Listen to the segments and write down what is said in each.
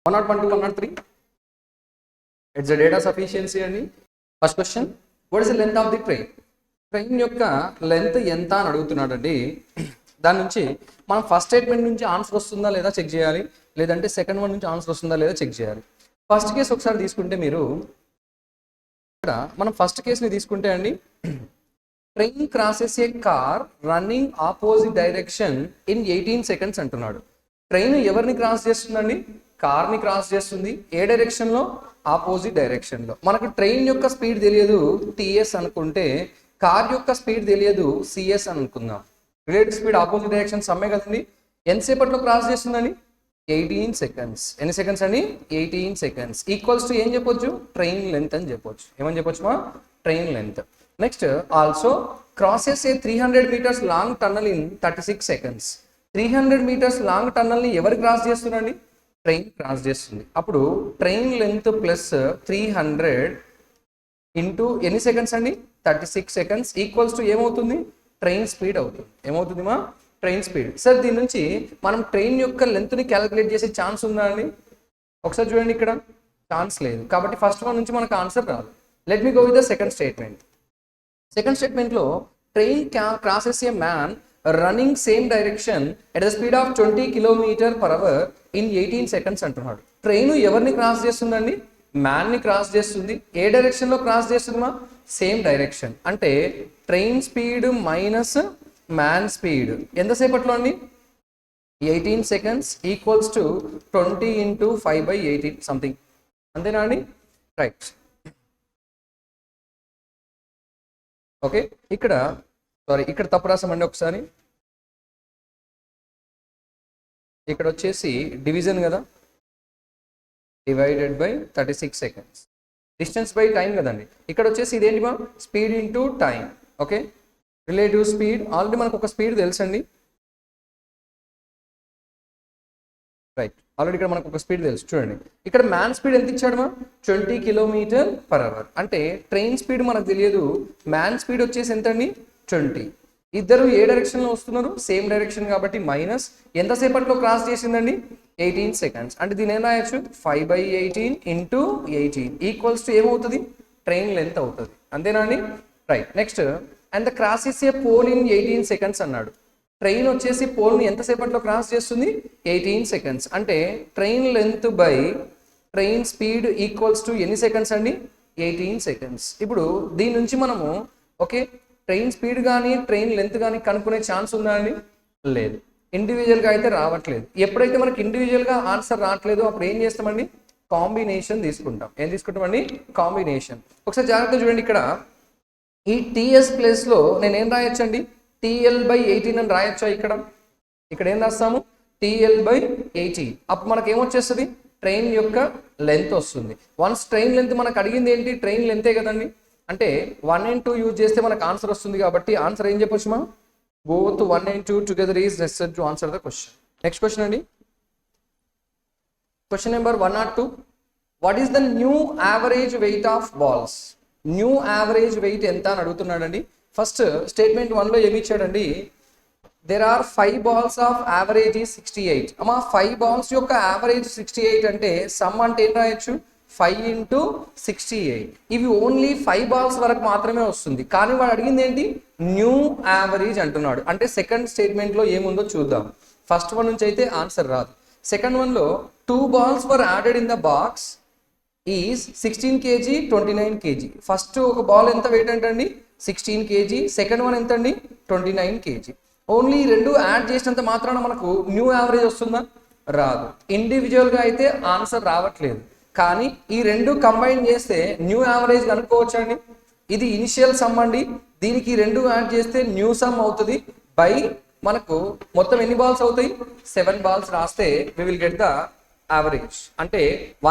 101 to 103. It's the data sufficiency అని. First question, what is the length of the train? Train యొక్క length ఎంత అని అడుగుతున్నాడండి. దాని నుంచి మనం ఫస్ట్ స్టేట్మెంట్ నుంచి ఆన్సర్ వస్తుందా లేదా చెక్ చేయాలి, లేదంటే సెకండ్ వన్ నుంచి ఆన్సర్ వస్తుందా లేదా చెక్ చేయాలి. ఫస్ట్ కేసు ఒకసారి తీసుకుంటే మీరు ఇక్కడ మనం ఫస్ట్ కేసుని తీసుకుంటే అండి, train crosses A car running opposite direction in 18 seconds అంటున్నాడు. ట్రైన్ ఎవరిని క్రాస్ చేస్తుందండి? కార్ని క్రాస్ చేస్తుంది. ఏ డైరెక్షన్లో? ఆపోజిట్ డైరెక్షన్లో. మనకు ట్రైన్ యొక్క స్పీడ్ తెలియదు టీఎస్ అనుకుంటే, కార్ యొక్క స్పీడ్ తెలియదు సిఎస్ అనుకుందాం. రిలేటివ్ స్పీడ్ ఆపోజిట్ డైరెక్షన్ సమ్మే కదండి. ఎంతసేపట్లో క్రాస్ చేస్తుందని? 18 seconds. ఎన్ని సెకండ్స్ అండి? 18 seconds. ఈక్వల్స్ టు ఏం చెప్పొచ్చు? ట్రైన్ లెంత్ అని చెప్పొచ్చు. ఏమని చెప్పొచ్చు మా? Train length. Next, also crosses a 300 meters long tunnel in 36 seconds. 300 meters long టన్నల్ని ఎవరు క్రాస్ చేస్తున్నారండి? ట్రైన్ క్రాస్ చేస్తుంది. అప్పుడు ట్రైన్ లెంత్ ప్లస్ 300 ఇంటూ ఎన్ని సెకండ్స్ అండి? 36 seconds ఈక్వల్స్ టు ఏమవుతుంది? ట్రైన్ స్పీడ్ అవుతుంది. ఏమవుతుంది మా? Train speed. సార్ దీని నుంచి మనం ట్రైన్ యొక్క లెంత్ని క్యాలిక్యులేట్ చేసే ఛాన్స్ ఉందా అండి? ఒకసారి చూడండి, ఇక్కడ ఛాన్స్ లేదు. కాబట్టి ఫస్ట్ వన్ నుంచి మనకు ఆన్సర్ రాదు. Let me go with the second statement. Second స్టేట్మెంట్లో train crosses a man running same direction at the speed of 20 km/h in 18 seconds అంటున్నాడు. ట్రైన్ ఎవరిని క్రాస్ చేస్తుందండి? మ్యాన్ని క్రాస్ చేస్తుంది. ఏ డైరెక్షన్లో క్రాస్ చేస్తుంది మా? Same direction. అంటే train speed minus man speed ఎంతసేపట్లో అండి? 18 seconds equals to 20 into 5/18 something. అంతేనా అండి? రైట్. ఓకే, ఇక్కడ తప్పు రాసామండి ఒకసారి. ఇక్కడ వచ్చేసి డివిజన్ కదా, divided by 36 seconds. Distance by time కదండి. ఇక్కడ వచ్చేసి ఇదేంటి మా? Speed into time. Okay, relative speed already మనకు ఒక స్పీడ్ తెలుసండి. రైట్, ఆల్రెడీ ఇక్కడ మనకు ఒక స్పీడ్ తెలుసు. చూడండి, ఇక్కడ మ్యాన్ స్పీడ్ ఎంత ఇచ్చాడు మా? 20 km/h. అంటే ట్రైన్ స్పీడ్ మనకు తెలియదు, మ్యాన్ స్పీడ్ వచ్చేసి ఎంత అండి? 20. ఇద్దరు ఏ డైరెక్షన్లో వస్తున్నారు? Same direction. కాబట్టి మైనస్ ఎంతసేపట్లో క్రాస్ చేసిందండి? 18 seconds. అంటే దీని ఏం రాయొచ్చు? 5/18 into 18 ఈక్వల్స్ టు ఏమవుతుంది? ట్రైన్ లెంత్ అవుతుంది. అంతేనా అండి? Right. Next, and the crosses a pole in 18 seconds అన్నాడు. ట్రైన్ వచ్చేసి పోల్ని ఎంతసేపట్లో క్రాస్ చేస్తుంది? 18 seconds. అంటే train length by train speed equals to ఎన్ని సెకండ్స్ అండి? 18 seconds. ఇప్పుడు దీని నుంచి మనము ఓకే ట్రైన్ స్పీడ్ కానీ ట్రైన్ లెంత్ కానీ కనుక్కునే ఛాన్స్ ఉందా అండి? లేదు. ఇండివిజువల్గా అయితే రావట్లేదు. ఎప్పుడైతే మనకి ఇండివిజువల్గా ఆన్సర్ రావట్లేదు అప్పుడు ఏం చేస్తామండి? కాంబినేషన్ తీసుకుంటాం. ఏం తీసుకుంటామండి? కాంబినేషన్. ఒకసారి జాగ్రత్తగా చూడండి, ఇక్కడ ఈ టీఎస్ ప్లేస్లో నేను ఏం రాయొచ్చండి? TL/18 అని రాయొచ్చా? ఇక్కడ ఏం రాస్తాము? TL/18. అప్పుడు మనకి ఏమొచ్చేస్తుంది? ట్రైన్ యొక్క లెంత్ వస్తుంది. వన్స్ ట్రైన్ లెంత్ మనకు అడిగింది ఏంటి? ట్రైన్ లెంతే కదండి. అంటే 1 and 2 యూజ్ చేస్తే మనకు ఆన్సర్ వస్తుంది. కాబట్టి ఆన్సర్ ఏం చెప్పొచ్చు మా? Both 1 and 2 together is necessary to answer the question. Next question అండి, question number 102. What is the new average weight of balls? New average weight ఎంత అని అడుగుతున్నాడండి. ఫస్ట్ స్టేట్మెంట్ 1లో ఏమి ఇచ్చాడండి? There are 5 balls of average is 68. అమ్మా 5 balls యొక్క average 68 అంటే సమ్ అంటే ఏం రాయొచ్చు? 5 into 68. ఇవి ఓన్లీ 5 balls వరకు మాత్రమే వస్తుంది. కానీ వాడు అడిగింది ఏంటి? న్యూ యావరేజ్ అంటున్నాడు. అంటే సెకండ్ స్టేట్మెంట్లో ఏముందో చూద్దాం. ఫస్ట్ వన్ నుంచి అయితే ఆన్సర్ రాదు. సెకండ్ వన్లో 2 balls were added in the box is 16 kg 29 kg. First ఒక బాల్ ఎంత వెయిట్ అంటండి? 16 kg. సెకండ్ వన్ ఎంత అండి? 29 kg. ఓన్లీ రెండు యాడ్ చేసినంత మాత్రాన మనకు న్యూ యావరేజ్ వస్తుందా? రాదు. ఇండివిజువల్గా అయితే ఆన్సర్ రావట్లేదు. కానీ ఈ రెండు కంబైన్ చేస్తే న్యూ యావరేజ్ కనుక్కోవచ్చండి. ఇది ఇనిషియల్ సమ్ అండి. దీనికి రెండు యాడ్ చేస్తే న్యూ సమ్ అవుతుంది. బై మనకు మొత్తం ఎన్ని బాల్స్ అవుతాయి? 7 balls రాస్తే we will get the average. అంటే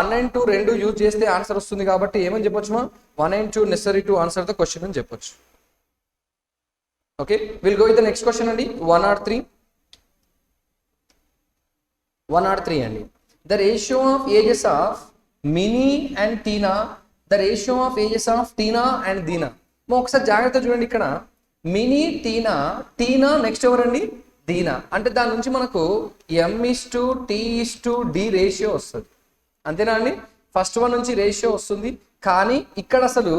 1 and 2 రెండు యూజ్ చేస్తే ఆన్సర్ వస్తుంది. కాబట్టి ఏమని చెప్పొచ్చు మా? 1 and 2 necessary to answer the question అని చెప్పొచ్చు. Okay, will go with the next question అండి. 103 అండి. The ratio of ages of Mini and Tina, the ratio of ages of Tina and Dina. ఒకసారి జాగ్రత్త చూడండి, ఇక్కడ మినీ టీనా నెక్స్ట్ ఎవరండి? దీనా. అంటే దాని నుంచి మనకు M/T/D రేషియో వస్తుంది. అంతేనా అండి? ఫస్ట్ వన్ నుంచి రేషియో వస్తుంది, కానీ ఇక్కడ అసలు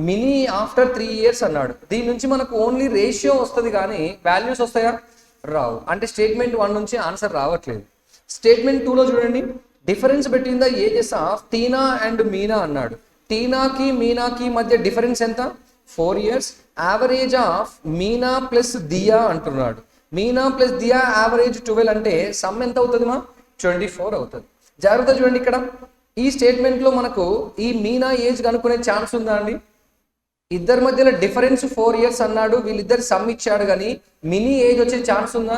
మినీ ఆఫ్టర్ 3 years అన్నాడు. దీని నుంచి మనకు ఓన్లీ రేషియో వస్తుంది కానీ వాల్యూస్ వస్తాయా? రావు. అంటే స్టేట్మెంట్ 1 నుంచి ఆన్సర్ రావట్లేదు. స్టేట్మెంట్ 2లో చూడండి, difference between the ages of Tina and Meena అన్నాడు. టీనాకి మీనాకి మధ్య డిఫరెన్స్ ఎంత? 4 years. Average of Meena plus Diya అంటున్నాడు. మీనా ప్లస్ దియా యావరేజ్ 12 అంటే సమ్ ఎంత అవుతుంది మా? 24 అవుతుంది. జాగ్రత్త చూడండి, ఇక్కడ ఈ స్టేట్మెంట్లో మనకు ఈ మీనా ఏజ్ కనుక్కునే ఛాన్స్ ఉందా అండి? ఇద్దరి మధ్యలో డిఫరెన్స్ 4 years అన్నాడు, వీళ్ళిద్దరు సమ్ ఇచ్చాడు, కానీ మినీ ఏజ్ వచ్చే ఛాన్స్ ఉందా?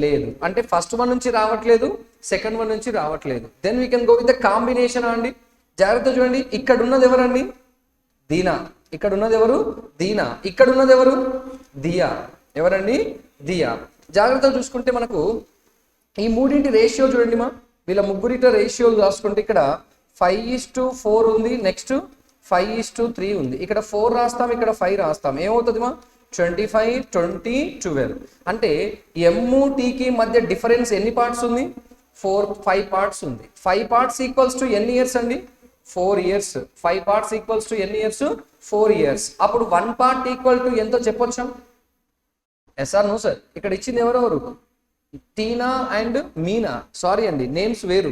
లేదు. అంటే ఫస్ట్ వన్ నుంచి రావట్లేదు, సెకండ్ వన్ నుంచి రావట్లేదు. Then we can go with the combination అండి. జాగ్రత్త చూడండి, ఇక్కడ ఉన్నది ఎవరండి? దీనా. ఇక్కడ ఉన్నది ఎవరు? దీనా. ఇక్కడ ఉన్నది ఎవరు? దియా. ఎవరండి? దియా. జాగ్రత్తగా చూసుకుంటే మనకు ఈ మూడింటి రేషియో చూడండి మా, వీళ్ళ ముగ్గురిట రేషియో రాసుకుంటే ఇక్కడ 5:4 ఉంది, నెక్స్ట్ 5:3 ఉంది. ఇక్కడ 4 రాస్తాం, ఇక్కడ 5 రాస్తాం. ఏమవుతుంది మా? 25, 20, 12. అంటే M-Tకి మధ్య డిఫరెన్స్ ఎన్ని పార్ట్స్ ఉంది? 5 పార్ట్స్ ఉంది. 5 పార్ట్స్ ఈక్వల్స్ టు ఎన్ని ఇయర్స్ అండి? 4 years. 5 పార్ట్స్ ఈక్వల్స్ టు ఎన్ని ఇయర్స్? 4 years. అప్పుడు 1 part ఈక్వల్ టు ఎంతో చెప్పొచ్చా? Yes or no sir? ఇక్కడ ఇచ్చింది ఎవరెవరు? టీనా అండ్ మీనా. సారీ అండి, నేమ్స్ వేరు.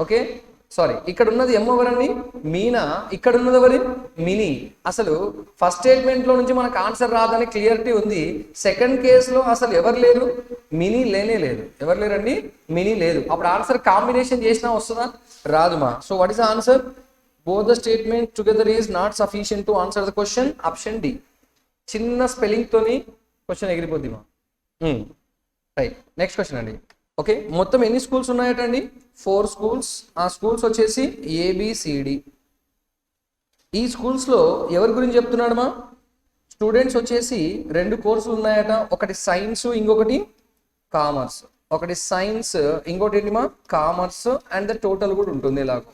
Okay, sorry. ఇక్కడ ఉన్నది ఎవరండి? మీనా. ఇక్కడ ఉన్నది ఎవరి? మినీ. అసలు ఫస్ట్ స్టేట్మెంట్లో నుంచి మనకు ఆన్సర్ రాదని క్లియరిటీ ఉంది. సెకండ్ కేసులో అసలు ఎవరు లేరు? మినీ లేనే లేదు. ఎవరు లేరండి? మినీ లేదు. అప్పుడు ఆన్సర్ కాంబినేషన్ చేసినా వస్తుందా? రాదుమా. So what is the answer? Both the statement together is not sufficient to answer the question. Option D. చిన్న స్పెల్లింగ్ తోని క్వశ్చన్ ఎగిరిపోద్ది మా. రైట్, నెక్స్ట్ క్వశ్చన్ అండి. ఓకే, మొత్తం ఎన్ని స్కూల్స్ ఉన్నాయటండి? 4 schools. ఆ స్కూల్స్ వచ్చేసి ABCD. ఈ స్కూల్స్లో ఎవరి గురించి చెప్తున్నాడు మా? స్టూడెంట్స్ వచ్చేసి 2 కోర్సులు ఉన్నాయట. ఒకటి సైన్స్, ఇంకొకటి కామర్స్. ఒకటి సైన్స్, ఇంకోటి ఏంటి మా? కామర్స్. అండ్ ద టోటల్ కూడా ఉంటుంది ఇలాగో.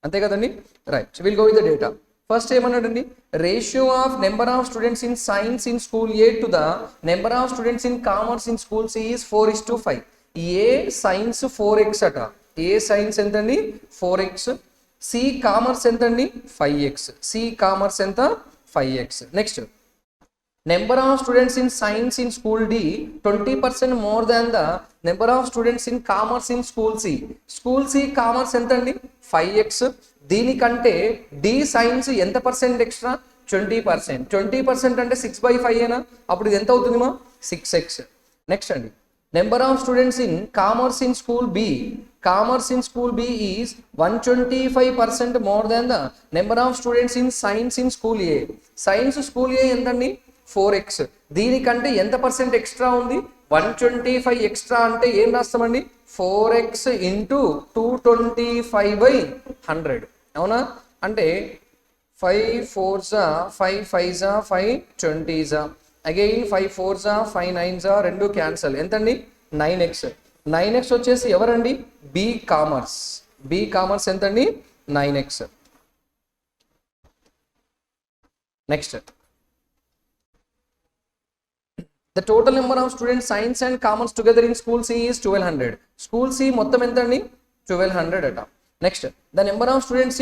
అంతే కదండి? Right, will go with the data. First ఏమన్నాడండి? Ratio of number of students in science in school A to the number of students in commerce in school C is 4:5. A science 4x అట. ఏ science ఎంతండి? 4x. C commerce ఎంతండి? 5x. C commerce ఎంత? 5x. Next, number of students in science in school D 20% more than the number of students in commerce in school C. School C commerce ఎంతండి? 5x. దీనికంటే D science ఎంత percent extra? 20%. 20% అంటే 6/5 ఏనా? అప్పుడు ఇది ఎంత అవుతుంది మా? 6x. నెక్స్ట్ అండి, number of students in commerce in school B. Commerce in school B is 125% more than the number of students in science in school A. Science school A ఎంతండి? 4x. దీనికంటే ఎంత పర్సెంట్ ఎక్స్ట్రా ఉంది? 125 extra. అంటే ఏం రాస్తామండి? 4x into 225/100. అవునా? అంటే 5 4s 5 5s 5 20s. Again 5 4s 5 9s, రెండు cancel. ఎంతండి? 9x. 9x వచ్చేసి ఎవరండి? B commerce. బి కామర్స్ ఎంతండి? 9x. Next, the total number of students science and commerce together in school C is 1200. School C మొత్తం ఎంత అండి? 1200 అట. Next, the number of students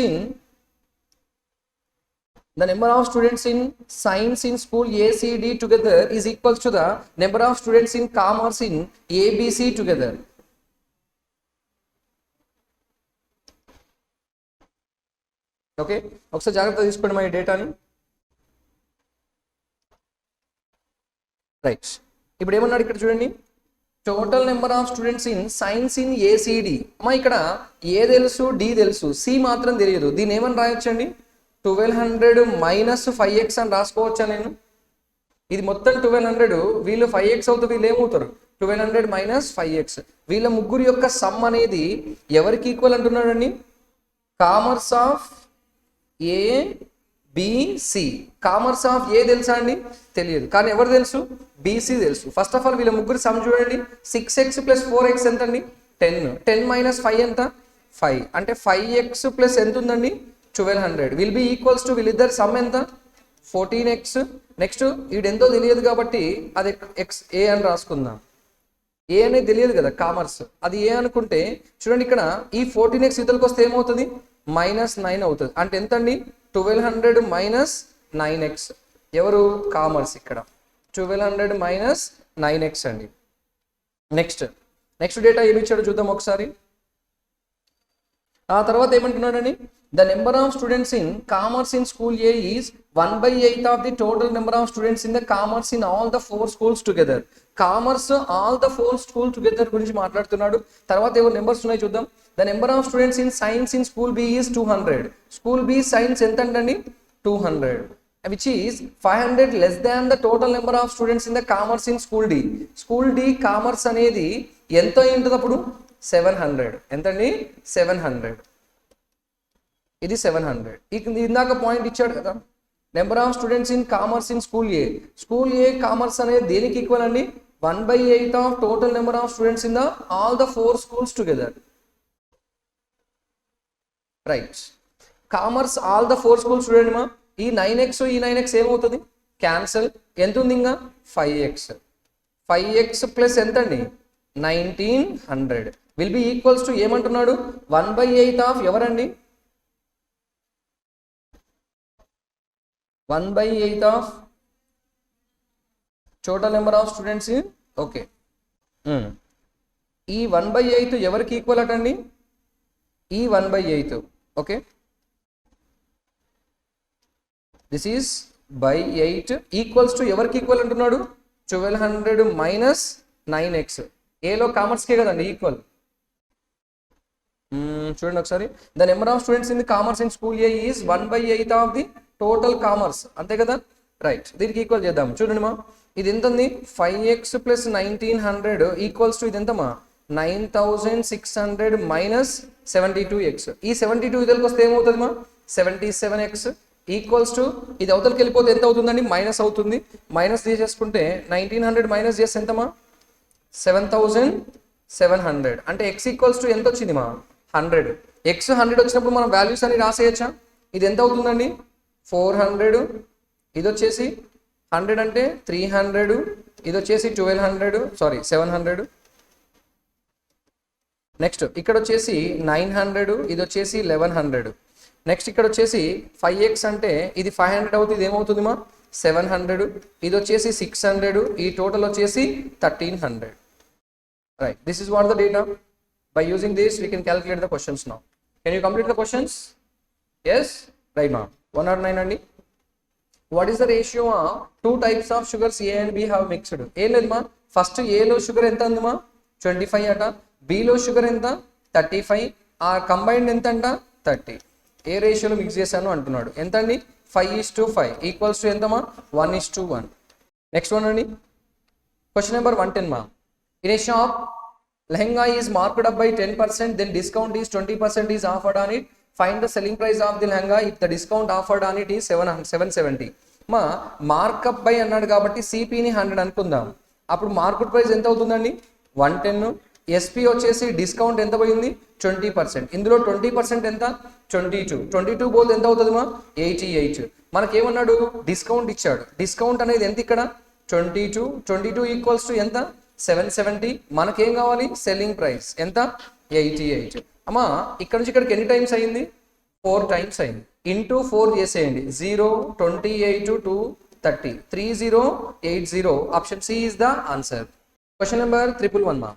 in science in school ACD together is equals to the number of students in commerce in ABC together. Okay, ఒకసారి జాగ్రత్తగా తీసుకోండి మా ఈ డేటాని. రైట్, ఇప్పుడు ఏమన్నాడు ఇక్కడ చూడండి, total number of students in science in ACD. అమ్మా ఇక్కడ ఏ తెలుసు, డి తెలుసు, సి మాత్రం తెలియదు. దీన్ని ఏమని రాయొచ్చండి? 1200 మైనస్ 5x అని రాసుకోవచ్చా నేను? ఇది మొత్తం 1200, వీళ్ళు 5x అవుతుంది, వీళ్ళు ఏమవుతారు? 1200 మైనస్ 5x. వీళ్ళ ముగ్గురు యొక్క సమ్ అనేది ఎవరికి ఈక్వల్ అంటున్నాడండి? Commerce of ABC. Commerce of A తెలుసా అండి? తెలియదు, కానీ ఎవరు తెలుసు? BC తెలుసు. ఫస్ట్ ఆఫ్ ఆల్ వీళ్ళ ముగ్గురు సమ్ చూడండి. 6x ప్లస్ 4x ఎంత అండి? 10. 10 మైనస్ 5 ఎంత? 5. అంటే 5x ప్లస్ ఎంత ఉందండి? 1200. విల్ బి ఈక్వల్స్ టు వీళ్ళిద్దరు సమ్ ఎంత? 14x. నెక్స్ట్, వీడెంతో తెలియదు కాబట్టి అది XA అని రాసుకుందాం. ఏ అనేది తెలియదు కదా కామర్స్, అది ఏ అనుకుంటే చూడండి ఇక్కడ ఈ 14x ఇతలకు వస్తే ఏమవుతుంది -9 అవుతుంది. అంటే ఎంత అండి 1200 - 9x. ఎవరు కామర్స్, ఇక్కడ 1200 - 9x అండి. నెక్స్ట్ డేటా ఏమి ఇచ్చాడో చూద్దాం ఒకసారి. ఆ తర్వాత ఏమంటున్నాడని, the number of students in commerce in school A is 1/8 of the total number of students in the commerce in all the 4 schools together. Commerce all the 4 school together గురించి మాట్లాడుతున్నాడు. తర్వాత ఏవో నెంబర్స్ ఉన్నాయి చూద్దాం. The number of students in science in school B is 200. School B science ఎంత అండి 200, which is 500 less than the total number of students in the commerce in school D. School D commerce అనేది ఎంత ఉంటుంది అప్పుడు 700. ఎంత అండి 700. ఇది 700. ఇందాక పాయింట్ ఇచ్చాడు కదా, number of students in commerce in school A. School A commerce అనేది దేనికి ఈక్వల్ అండి 1/8 of total number of students in the all the 4 schools together. Right, commerce all the 4 schools చూడండి మా, ఈ 9x ఈ 9x ఏమవుతుంది క్యాన్సల్. ఎంత ఉంది ఇంకా 5x ప్లస్ ఎంత అండి 1900 విల్ బి ఈక్వల్స్ టు ఏమంటున్నాడు 1/8 ఆఫ్ ఎవరండి 1/8 of total number of students. Okay, ఈ 1/8 ఎవరికి ఈక్వల్ అటండి ఈ 1/8. Okay, this is by 8 equals to ఎవరికి ఈక్వల్ అంటున్నాడు 1200 - 9x. ఏలో కామర్స్కే కదండి ఈక్వల్. చూడండి ఒకసారి, the number of students in the commerce in school A is 1/8 of the total commerce. అంతే కదా, రైట్. దీనికి ఈక్వల్ చేద్దాం. చూడండి మా, ఇది ఎంత ఉంది 5x ప్లస్ 1900 ఈక్వల్స్ టు ఇది ఎంతమా 9600 - 72x. ఈ 72 ఇదలకు వస్తే ఏమవుతుంది మా 77x ఈక్వల్స్ టు ఇది అవతలకి వెళ్ళిపోతే ఎంత అవుతుందండి మైనస్ అవుతుంది. మైనస్ తీసేసుకుంటే 1900 మైనస్ చేస్తే ఎంతమా 7700. అంటే x ఈక్వల్స్ టు ఎంత వచ్చింది మా 100. x 100 వచ్చినప్పుడు మనం వాల్యూస్ అని రాసేయచ్చా. ఇది ఎంత అవుతుందండి 400, ఇది వచ్చేసి 100 అంటే 300, ఇది వచ్చేసి 700. నెక్స్ట్ ఇక్కడ వచ్చేసి 900, ఇది వచ్చేసి 1100. నెక్స్ట్ ఇక్కడ వచ్చేసి 5x అంటే ఇది 500 అవుతుంది, ఇది ఏమవుతుంది మా 700, ఇది వచ్చేసి 600, ఈ టోటల్ వచ్చేసి 1300. Right, this is what the data. By using this we can calculate the questions now. Can you complete the questions? Yes, right మా. 109 అండి. What is the ratio of 2 types of sugars A and B have mixed? ఏ లేదు మా, first ఏలో sugar ఎంత ఉంది మా 25 అట, బిలో షుగర్ ఎంత 35, ఆ కంబైన్డ్ ఎంత అంట 30. ఏ రేషియోలో మిక్స్ చేశాను అంటున్నాడు. ఎంత అండి 5:5 ఈక్వల్స్ టు ఎంతమా 1:1. నెక్స్ట్ వన్ అండి, క్వశ్చన్ నెంబర్ 110 మా. In a shop lehenga is marked up by 10%, then discount is 20% is offered on it. Find the selling price of the lehenga if the discount offered on it is 770. మా markup by అన్నాడు కాబట్టి సిపిని 100 అనుకుందాం. అప్పుడు market price ఎంత అవుతుందండి 110. SP వచ్చేసి discount ఎంత పోయింది 20%. ఇందులో 20% ఎంత 22 బోల్ ఎంత అవుతుంది మా 88. మనకేమన్నాడు డిస్కౌంట్ ఇచ్చాడు. డిస్కౌంట్ అనేది ఎంత ఇక్కడ 22 ఈక్వల్స్ టు ఎంత 770. మనకేం కావాలి సెల్లింగ్ ప్రైస్ ఎంత 88. అమ్మా ఇక్కడ నుంచి ఇక్కడికి ఎన్ని టైమ్స్ అయింది 4 టైమ్స్ అయింది. ఇంటూ 4 చేసేయండి 0, 28, 2, 30, 3080. Option C is the answer. Question number 111 మా.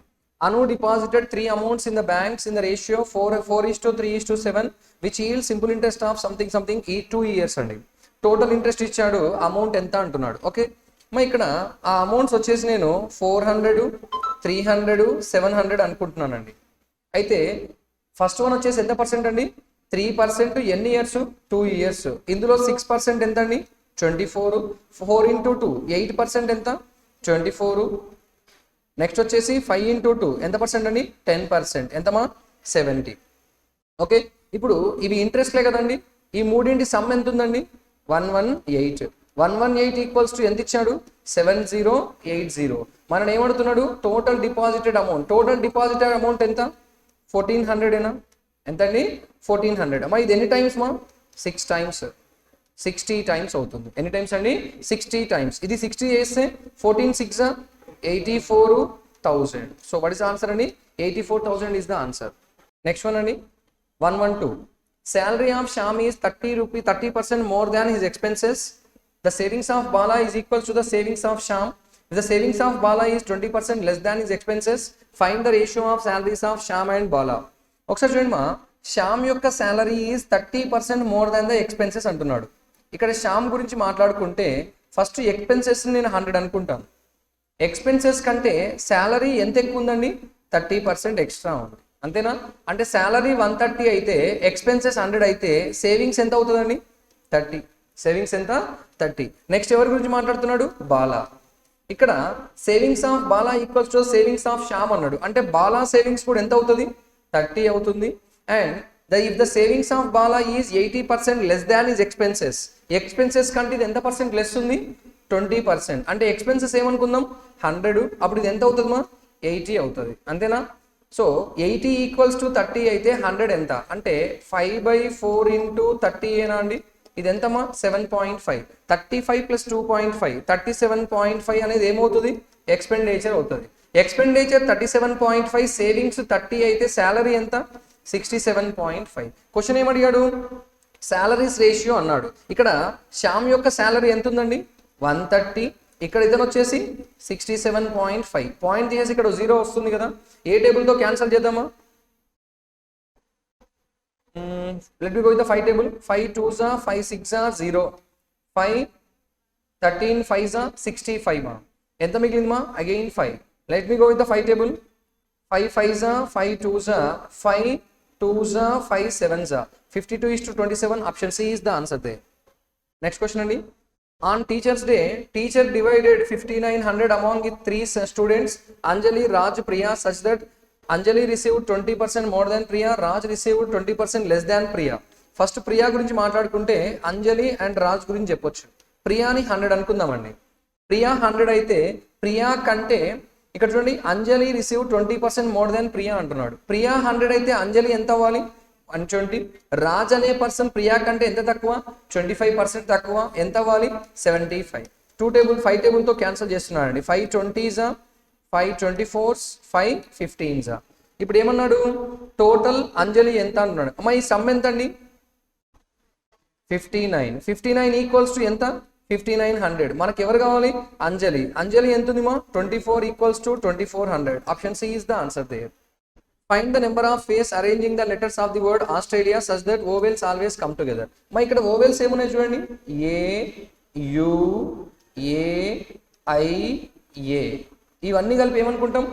Anu deposited 3 amounts in the banks in the ratio 4:3:7 which yields simple interest of something 2 years అండి. టోటల్ ఇంట్రెస్ట్ ఇచ్చాడు, అమౌంట్ ఎంత అంటున్నాడు. ఓకే మా, ఇక్కడ ఆ అమౌంట్స్ వచ్చేసి నేను 400, 300, 700 అనుకుంటున్నానండి. అయితే ఫస్ట్ వన్ వచ్చేసి ఎంత పర్సెంట్ అండి 3%. ఎన్ని ఇయర్స్ 2 ఇయర్స్. ఇందులో 6% ఎంత అండి 24. 4 into 2 8% ఎంత 24. నెక్స్ట్ వచ్చేసి 5 into 2 ఎంత పర్సెంట్ అండి 10%. ఎంతమా 70. ఓకే, ఇప్పుడు ఇవి ఇంట్రెస్ట్లే కదండి. ఈ మూడింటి సమ్ ఎంత ఉందండి 118. 118 ఈక్వల్స్ టు ఎంత ఇచ్చాడు 7080. మనం ఏమడుతున్నాడు total deposited amount. Total deposited amount ఎంత 1400 ఏనా. ఎంత అండి 1400. అమ్మా ఇది ఎన్ని టైమ్స్ మా 6 టైమ్స్ 60 టైమ్స్ అవుతుంది. ఎన్ని టైమ్స్ అండి 60 టైమ్స్. ఇది 60 చేస్తే 14 6 84, 84,000. So what is the answer అండి? 84,000 is the answer. Next one అండి 112. Salary of Shyam is 30% more than his expenses. The savings of Bala is equal to the savings of Shyam. If the savings of Bala is 20% less than his expenses, find the ratio of salaries of Shyam and Bala. ఒకసారి చూడండి మా, శ్యామ్ యొక్క salary is 30% more than the expenses అంటున్నాడు. ఇక్కడ శ్యామ్ గురించి మాట్లాడుకుంటే first expenses నేను 100 అనుకుంటాను. ఎక్స్పెన్సెస్ కంటే శాలరీ ఎంత ఎక్కువ ఉందండి? 30% ఎక్స్ట్రా ఉంది, అంతేనా? అంటే శాలరీ 130 అయితే ఎక్స్పెన్సెస్ 100 అయితే సేవింగ్స్ ఎంత అవుతుందండి? 30. సేవింగ్స్ ఎంత? 30. నెక్స్ట్ ఎవరి గురించి మాట్లాడుతున్నాడు? బాలా. ఇక్కడ savings of Bala equals to savings of Shyam అన్నాడు. అంటే బాలా సేవింగ్స్ కూడా ఎంత అవుతుంది? 30 అవుతుంది. And if the savings of Bala is 80% less than his expenses, expenses కంటే ఇది ఎంత పర్సెంట్ లెస్ ఉంది? 20%. అంటే ఎక్స్పెన్సెస్ ఏమనుకుందాం? 100, అప్పుడు ఇది ఎంత అవుతుందమ్మా? 80 అవుతుంది, అంతేనా? సో 80 ఈక్వల్స్ టు 30 అయితే 100 ఎంత అంటే 5/4 ఇంటూ 30 ఏనా అండి? ఇది ఎంతమ్మా? 7.5. 35 + 2.5 37.5 అనేది ఏమవుతుంది? ఎక్స్పెండిచర్ అవుతుంది. ఎక్స్పెండిచర్ 37.5, సేవింగ్స్ 30 అయితే శాలరీ ఎంత? 67.5. క్వశ్చన్ ఏమడిగాడు? శాలరీస్ రేషియో అన్నాడు. ఇక్కడ శ్యామ్ యొక్క శాలరీ ఎంత ఉందండి? 130. ఇక్కడ ఇతను వచ్చేసి 67.5. పాయింట్ తీసేసి ఇక్కడ 0 వస్తుంది కదా, ఏ టేబుల్తో క్యాన్సిల్ చేద్దామా? Let me go with the 5 table. 5 2s 5 6 0, 5 13 5s 65. ఎంత మిగిలిందమ్మా? Again 5. Let me go with the 5 table. 5 5s 5 2s 5 2s 5 7s 52:27. Option C is the answer there. Next question అండి. On Teachers Day, teacher divided 5,900 among the 3 students, Anjali, Raj, Priya, such that Anjali received 20% more than Priya, Raj received 20% less than Priya. First Priya గురించి మాట్లాడుకుంటే అంజలి and Raj గురించి చెప్పొచ్చు. ప్రియాని 100 అనుకుందామండి. ప్రియా 100 అయితే ప్రియా కంటే ఇక్కడ చూడండి అంజలి receive 20% more than Priya అంటున్నాడు. ప్రియా 100 అయితే అంజలి ఎంత అవ్వాలి? 120. రాజ్ అనే పర్సన్ ప్రియా కంటే ఎంత తక్కువ? 25% తక్కువ, ఎంత అవ్వాలి? 75. 5 టేబుల్తో క్యాన్సిల్ చేస్తున్నాడండి. 5 20s 5 24s 5 15s. ఇప్పుడు ఏమన్నాడు? టోటల్ అంజలి ఎంత అంటున్నాడు. అమ్మా ఈ సమ్ ఎంత అండి? 59. 59 ఈక్వల్స్ టు ఎంత? 5900. మనకి ఎవరు కావాలి? అంజలి. అంజలి ఎంత ఉంది మా? 24 equals to 2400. Option C is the answer there. Find the number of ways arranging the letters of the word Australia such that vowels always come together. మా ఇక్కడ ఓవెల్స్ ఏమున్నాయి చూడండి. ఏ యు ఏ ఐ ఏ, ఇవన్నీ కలిపి ఏమనుకుంటాం?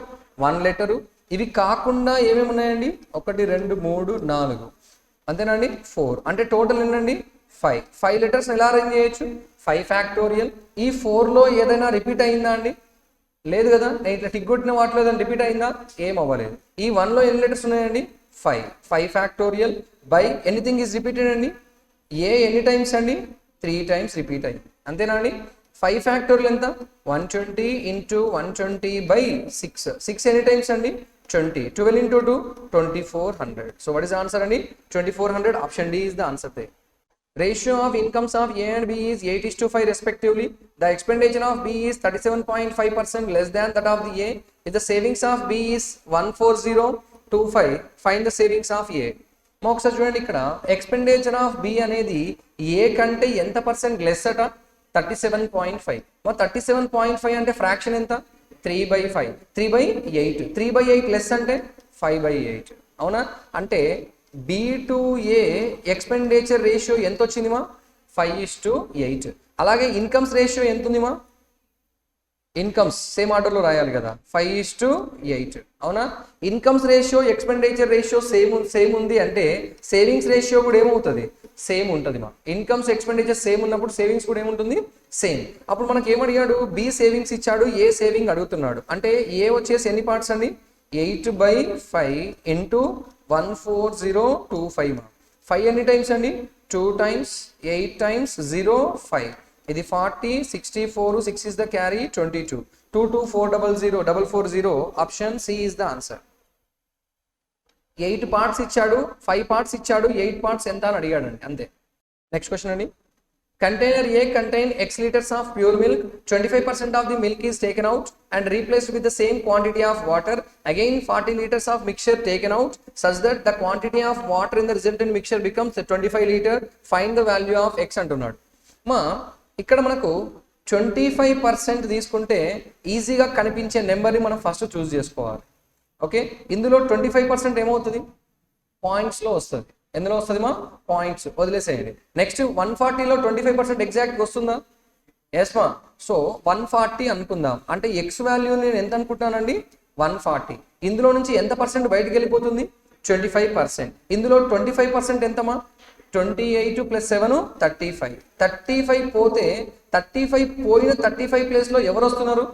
1 లెటరు. ఇవి కాకుండా ఏమేమి ఉన్నాయండి? 1 2 3 4, అంతేనా అండి? 4. అంటే టోటల్ ఏంటండి? 5. 5 లెటర్స్ ఎలా అరేంజ్ చేయొచ్చు? 5 ఫ్యాక్టోరియల్. ఈ 4లో ఏదైనా రిపీట్ అయిందా అండి? లేదు కదా. నేను ఇట్లా టిక్ కొట్టిన వాటిలో ఏదైనా రిపీట్ అయిందా? ఏం అవ్వలేదు. ఈ 1లో ఎన్ని లెటర్స్ ఉన్నాయండి? 5. 5 factorial by anything is repeated అండి. ఏ ఎన్ని టైమ్స్ అండి? 3 టైమ్స్ రిపీట్ అయింది, అంతేనా అండి? 5 ఫ్యాక్టోరియల్ ఎంత? 120 ఇంటూ 120 బై 6. 6 ఎన్ని టైమ్స్ అండి? 20. 12 into 2 2400. So what is answer అండి? 2400. Option D is the answer there. Ratio of incomes of A and B is 8:5 respectively. The expenditure of B is 37.5% less than that of the A. If the savings of B is 14025, find the savings of A. ఒకసారి చూడండి, ఇక్కడ expenditure of B అనేది ఏ కంటే ఎంత percent less అట? 37.5. 37.5 అంటే fraction ఎంత? 3/5. 3/8. 3/8 less అంటే 5/8. అవునా? అంటే B to A expenditure ratio ఎంత వచ్చింది మా? 5:8. అలాగే ఇన్కమ్స్ రేషియో ఎంత ఉంది మా? ఇన్కమ్స్ సేమ్ ఆర్డర్లో రాయాలి కదా, 5:8. అవునా? Incomes ratio expenditure ratio same ఉంది అంటే సేవింగ్స్ రేషియో కూడా ఏమవుతుంది? సేమ్ ఉంటుంది మా. ఇన్కమ్స్ ఎక్స్పెండిచర్ సేమ్ ఉన్నప్పుడు సేవింగ్స్ కూడా ఏముంటుంది? సేమ్. అప్పుడు మనకి ఏమడిగాడు? బి సేవింగ్స్ ఇచ్చాడు, ఏ సేవింగ్ అడుగుతున్నాడు. అంటే ఏ వచ్చేసి ఎన్ని పార్ట్స్ అండి? 8/5 ఇంటూ 14025. 5 ఎన్ని టైమ్స్ అండి? 2 టైమ్స్. 8 టైమ్స్ 0 5. ఇది 40 64 6 is the carry 22. 2 2 400 440. Option C is the answer. 8 parts ఇచ్చాడు, 5 పార్ట్స్ ఇచ్చాడు, 8 పార్ట్స్ ఎంత అని అడిగాడండి, అంతే. నెక్స్ట్ క్వశ్చన్ అండి. Container A contain X liters of pure milk. 25% of the milk is taken out and replaced with the same quantity of water. Again 40 liters of mixture taken out such that the quantity of water in the resultant mixture becomes 25 liter. Find the value of X అంటున్నాడు. ఇక్కడ మనకు 25% తీసుకుంటే ఈజీగా కనిపించే నెంబర్ని మనం first చూస్ చేసుకోవాలి. Okay, ఇందులో 25% ఏమవుతుంది? పాయింట్స్లో వస్తుంది. ఎందులో వస్తుంది మా? పాయింట్స్. వదిలేసేయండి. నెక్స్ట్ 140లో 25% ఎగ్జాక్ట్గా వస్తుందా? ఎస్ మా. సో 140 అనుకుందాం. అంటే ఎక్స్ వాల్యూ నేను ఎంత అనుకుంటున్నానండి? 140. ఇందులో నుంచి ఎంత పర్సెంట్ బయటకు వెళ్ళిపోతుంది? 25%. ఇందులో 25% ఎంతమా? 28 + 7 35. 35 పోతే 35 పోయిన 35 ప్లేస్లో ఎవరు వస్తున్నారు?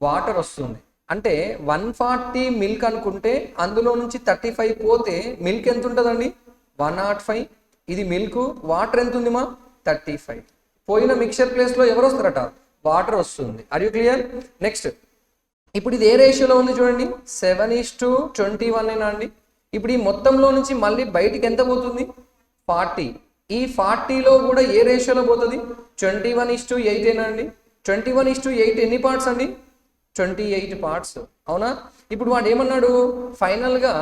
వాటర్ వస్తుంది. అంటే 140 మిల్క్ అనుకుంటే అందులో నుంచి 35 పోతే మిల్క్ ఎంత ఉంటుందండి? 105. ఇది మిల్క్. వాటర్ ఎంత ఉంది మా? 35. పోయిన మిక్చర్ ప్లేస్లో ఎవరు వస్తారట? వాటర్ వస్తుంది. Are you clear? నెక్స్ట్, ఇప్పుడు ఇది ఏ రేషియోలో ఉంది చూడండి, 7:21 ఏనా అండి? ఇప్పుడు ఈ మొత్తంలో నుంచి మళ్ళీ బయటికి ఎంత పోతుంది? 40. ఈ 40లో కూడా ఏ రేషియోలో పోతుంది? 21:8 ఏనా అండి? 21:8 ఎన్ని పార్ట్స్ అండి? 28 పార్ట్స్. అవునా? ఇప్పుడు వాడు ఏమన్నాడు? ఫైనల్గా